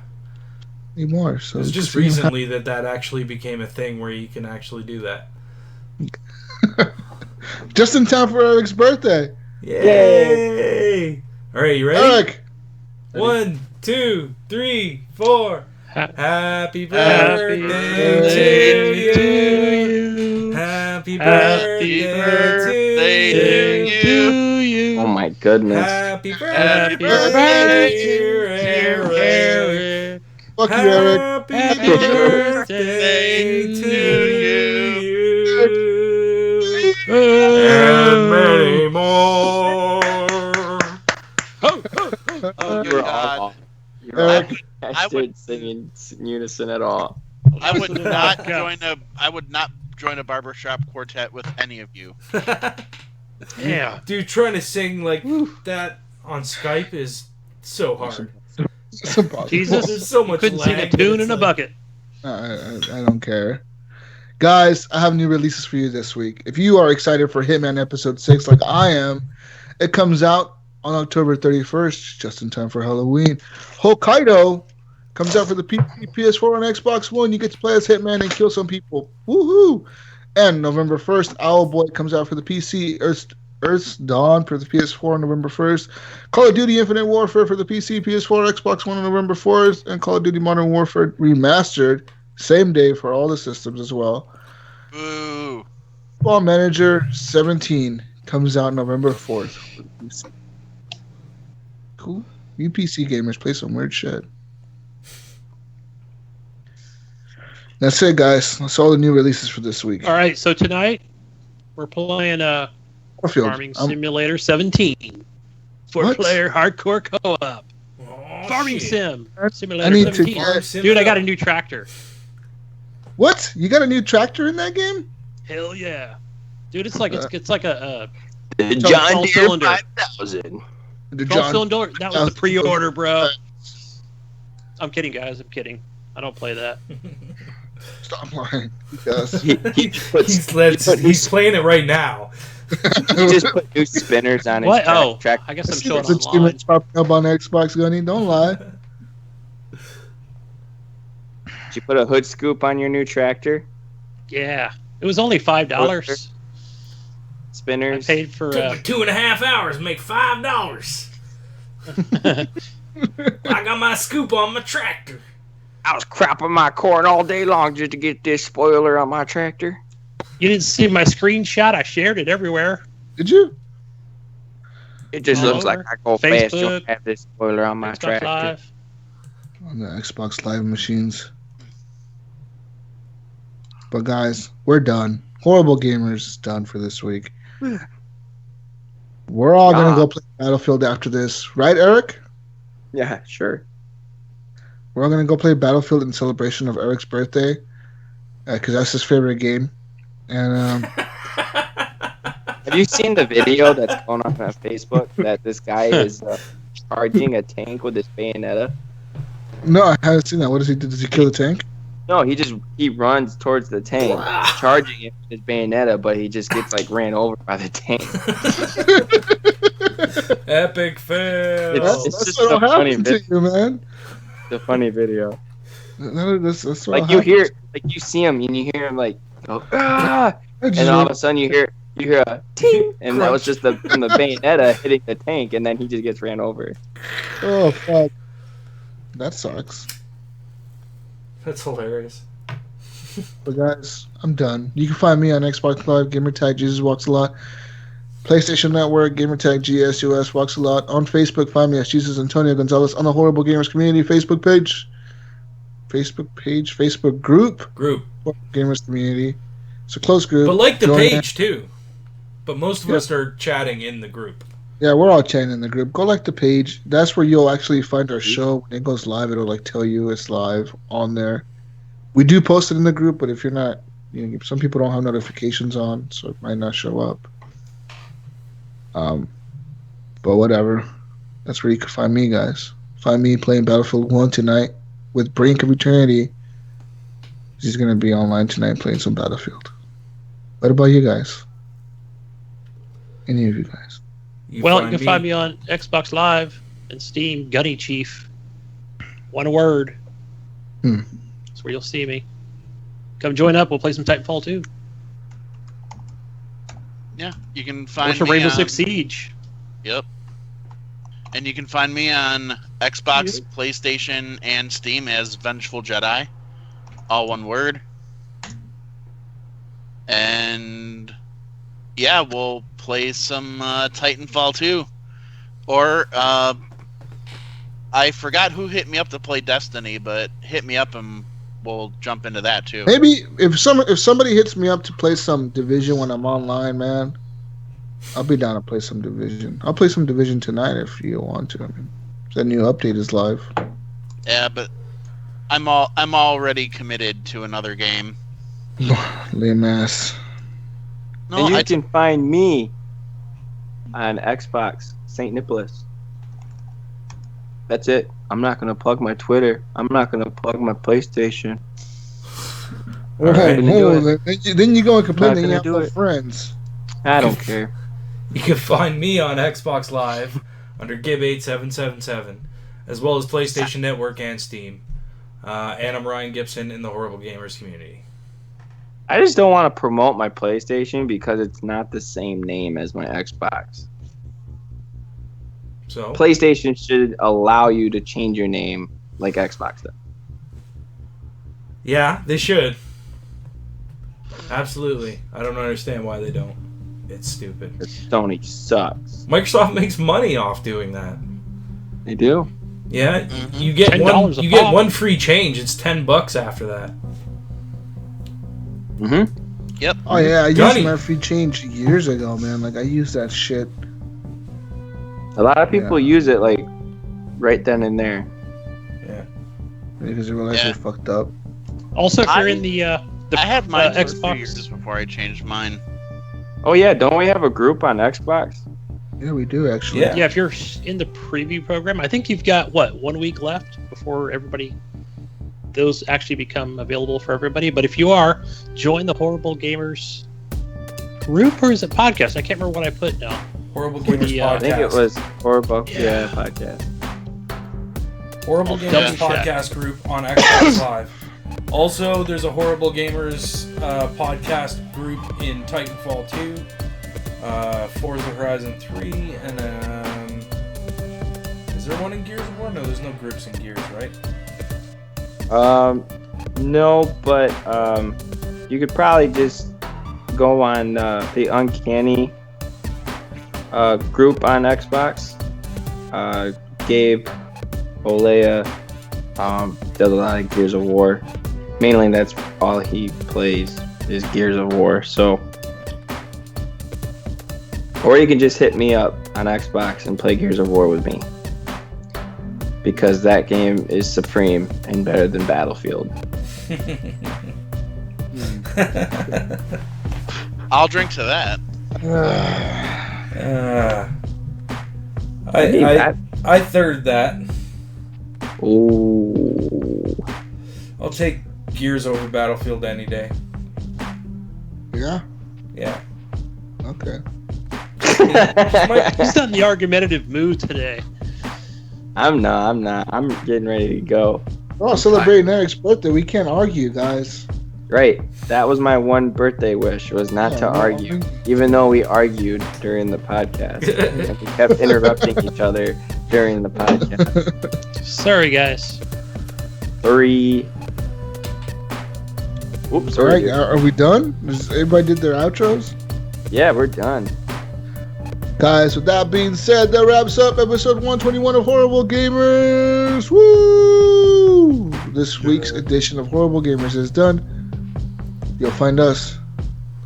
Anymore. So it was just recently that actually became a thing where you can actually do that. Just in time for Eric's birthday. Yay! All right, you ready? Eric. 1, 2, 3, 4. Happy birthday to you. Happy birthday to you. Oh my goodness. Happy birthday, dear Eric. Fuck you, Eric. Happy birthday to you. And many more. Oh, You were God. all Eric. I started singing in unison at all. I would not join a barbershop quartet with any of you. Yeah. Dude, trying to sing like that on Skype is so hard. Jesus, there's so much couldn't sing a lag, tune it's in a like- bucket. I don't care. Guys, I have new releases for you this week. If you are excited for Hitman Episode 6 like I am, it comes out on October 31st, just in time for Halloween. Hokkaido comes out for the PC, PS4, and Xbox One. You get to play as Hitman and kill some people. Woohoo! And November 1st, Owlboy comes out for the PC, Earth's Dawn for the PS4 on November 1st. Call of Duty Infinite Warfare for the PC, PS4, Xbox One on November 4th. And Call of Duty Modern Warfare Remastered, same day for all the systems as well. Boo. Football Manager 17 comes out November 4th. For the PC. Cool. You PC gamers play some weird shit. That's it, guys. That's all the new releases for this week. All right, so tonight we're playing Battlefield. Farming Simulator 17. Four-player hardcore co-op. Farming Sim Simulator I need to 17. get- Dude, I got a new tractor. What? You got a new tractor in that game? Hell yeah. Dude, it's like a The John 12 Deere cylinder. 5000. The 12 John. cylinder. That was the pre-order, bro. I'm kidding, guys. I'm kidding. I don't play that. Stop lying. He does. He's playing it right now. He just put new spinners on his What? Oh, track. I guess I'm See showing the online. achievements popping up on Xbox, Gunny. Don't lie. Did you put a hood scoop on your new tractor? Yeah. It was only $5. Spinners. I paid for Took me 2.5 hours to make $5. I got my scoop on my tractor. I was crapping my corn all day long just to get this spoiler on my tractor. You didn't see my screenshot? I shared it everywhere. Did you? It just All looks like over. I go fast. Facebook, Don't have this spoiler on my Xbox tractor. Live. On the Xbox Live machines. But guys, we're done. Horrible Gamers is done for this week. We're all gonna go play Battlefield after this, right, Eric? Yeah, sure. We're all gonna go play Battlefield in celebration of Eric's birthday, because that's his favorite game. And have you seen the video that's going on Facebook that this guy is charging a tank with his bayonetta? No, I haven't seen that. What does he do? Does he kill the tank? No, he runs towards the tank, charging it with his bayonetta, but he just gets like ran over by the tank. Epic fail. It's just what'll a funny happen to you, man. The funny video. That's what Like you hear, like you see him and you hear him like go ah, and all of a sudden you hear a ting, and that was just from the bayonetta hitting the tank, and then he just gets ran over. Oh fuck, that sucks. That's hilarious. But guys, I'm done. You can find me on Xbox Live, Gamertag Jesus Walks a Lot, PlayStation Network, Gamertag GSUS Walks a Lot. On Facebook, find me as Jesus Antonio Gonzalez. On the Horrible Gamers Community Facebook page, Facebook group, Horrible Gamers Community. It's a close group. But like the Join page in. too. But most of us are chatting in the group. Yeah, we're all chatting in the group. Go like the page. That's where you'll actually find our show. When it goes live, it'll like tell you it's live on there. We do post it in the group, but if you're not, some people don't have notifications on, so it might not show up. But whatever. That's where you can find me, guys. Find me playing Battlefield 1 tonight with Brink of Eternity. He's gonna be online tonight playing some Battlefield. What about you guys? Any of you guys? You can find me on Xbox Live and Steam, Gunny Chief. One word. That's where you'll see me. Come join up. We'll play some Titanfall 2. Yeah, you can find What's for me Rainbow on, Six Siege? Yep. And you can find me on Xbox, PlayStation, and Steam as Vengeful Jedi. All one word. And yeah, we'll play some Titanfall 2. Or I forgot who hit me up to play Destiny, but hit me up and we'll jump into that too. Maybe if somebody hits me up to play some Division when I'm online, man, I'll be down to play some Division. I'll play some Division tonight if you want to. I mean, the new update is live. Yeah, but I'm already committed to another game. Lame ass. No, and you can find me on Xbox, St. Nicholas. That's it. I'm not going to plug my Twitter. I'm not going to plug my PlayStation. Then you go and complain that you have no it. friends. I don't care. You can find me on Xbox Live under Gib8777, as well as PlayStation Network and Steam. And I'm Ryan Gibson in the Horrible Gamers community. I just don't want to promote my PlayStation because it's not the same name as my Xbox. So PlayStation should allow you to change your name like Xbox does. yeah, they should. Absolutely. I don't understand why they don't. It's stupid. Sony sucks. Microsoft makes money off doing that. They do. Yeah, you get $10 you get one free change. It's $10 after that. Yep. Oh yeah, I Gunny. used my free change years ago, man. Like I used that shit. A lot of people use it like right then and there. Yeah. Because they realize they're fucked up. Also, if you're in the I had mine for 3 Xbox, years before I changed mine. Oh yeah, don't we have a group on Xbox? Yeah, we do actually. Yeah. yeah, if you're in the preview program, I think you've got 1 week left before those actually become available for everybody. But if you are, join the Horrible Gamers group, or is it podcast? I can't remember what I put now. Horrible Gamers Podcast. I think it was Horrible podcast. Horrible I'll Gamers double check. Podcast group on Xbox Live. Also, there's a Horrible Gamers podcast group in Titanfall 2, Forza Horizon 3, and is there one in Gears of War? No, there's no groups in Gears, right? No, but you could probably just go on the Uncanny group on Xbox. Gabe, Olea, does a lot of Gears of War. Mainly that's all he plays is Gears of War. So, or you can just hit me up on Xbox and play Gears of War with me, because that game is supreme and better than Battlefield. I'll drink to that. I third that. Ooh. I'll take Gears over Battlefield any day. Yeah. Yeah. Okay. He's not in the argumentative mood today. I'm not. I'm getting ready to go. We're all celebrating Eric's birthday. We can't argue, guys. Right. That was my one birthday wish, was not to argue. Even though we argued during the podcast. And we kept interrupting each other during the podcast. Sorry, guys. 3. Oops. All right, are we done? Everybody did their outros? Yeah, we're done. Guys, with that being said, that wraps up episode 121 of Horrible Gamers. Woo! This week's edition of Horrible Gamers is done. You'll find us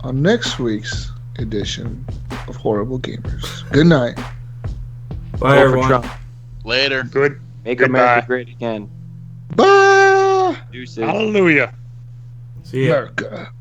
on next week's edition of Horrible Gamers. Good night. Bye, everyone. Later. Good. Make Goodbye. America great again. Bye! Deuces. Hallelujah. See ya. America.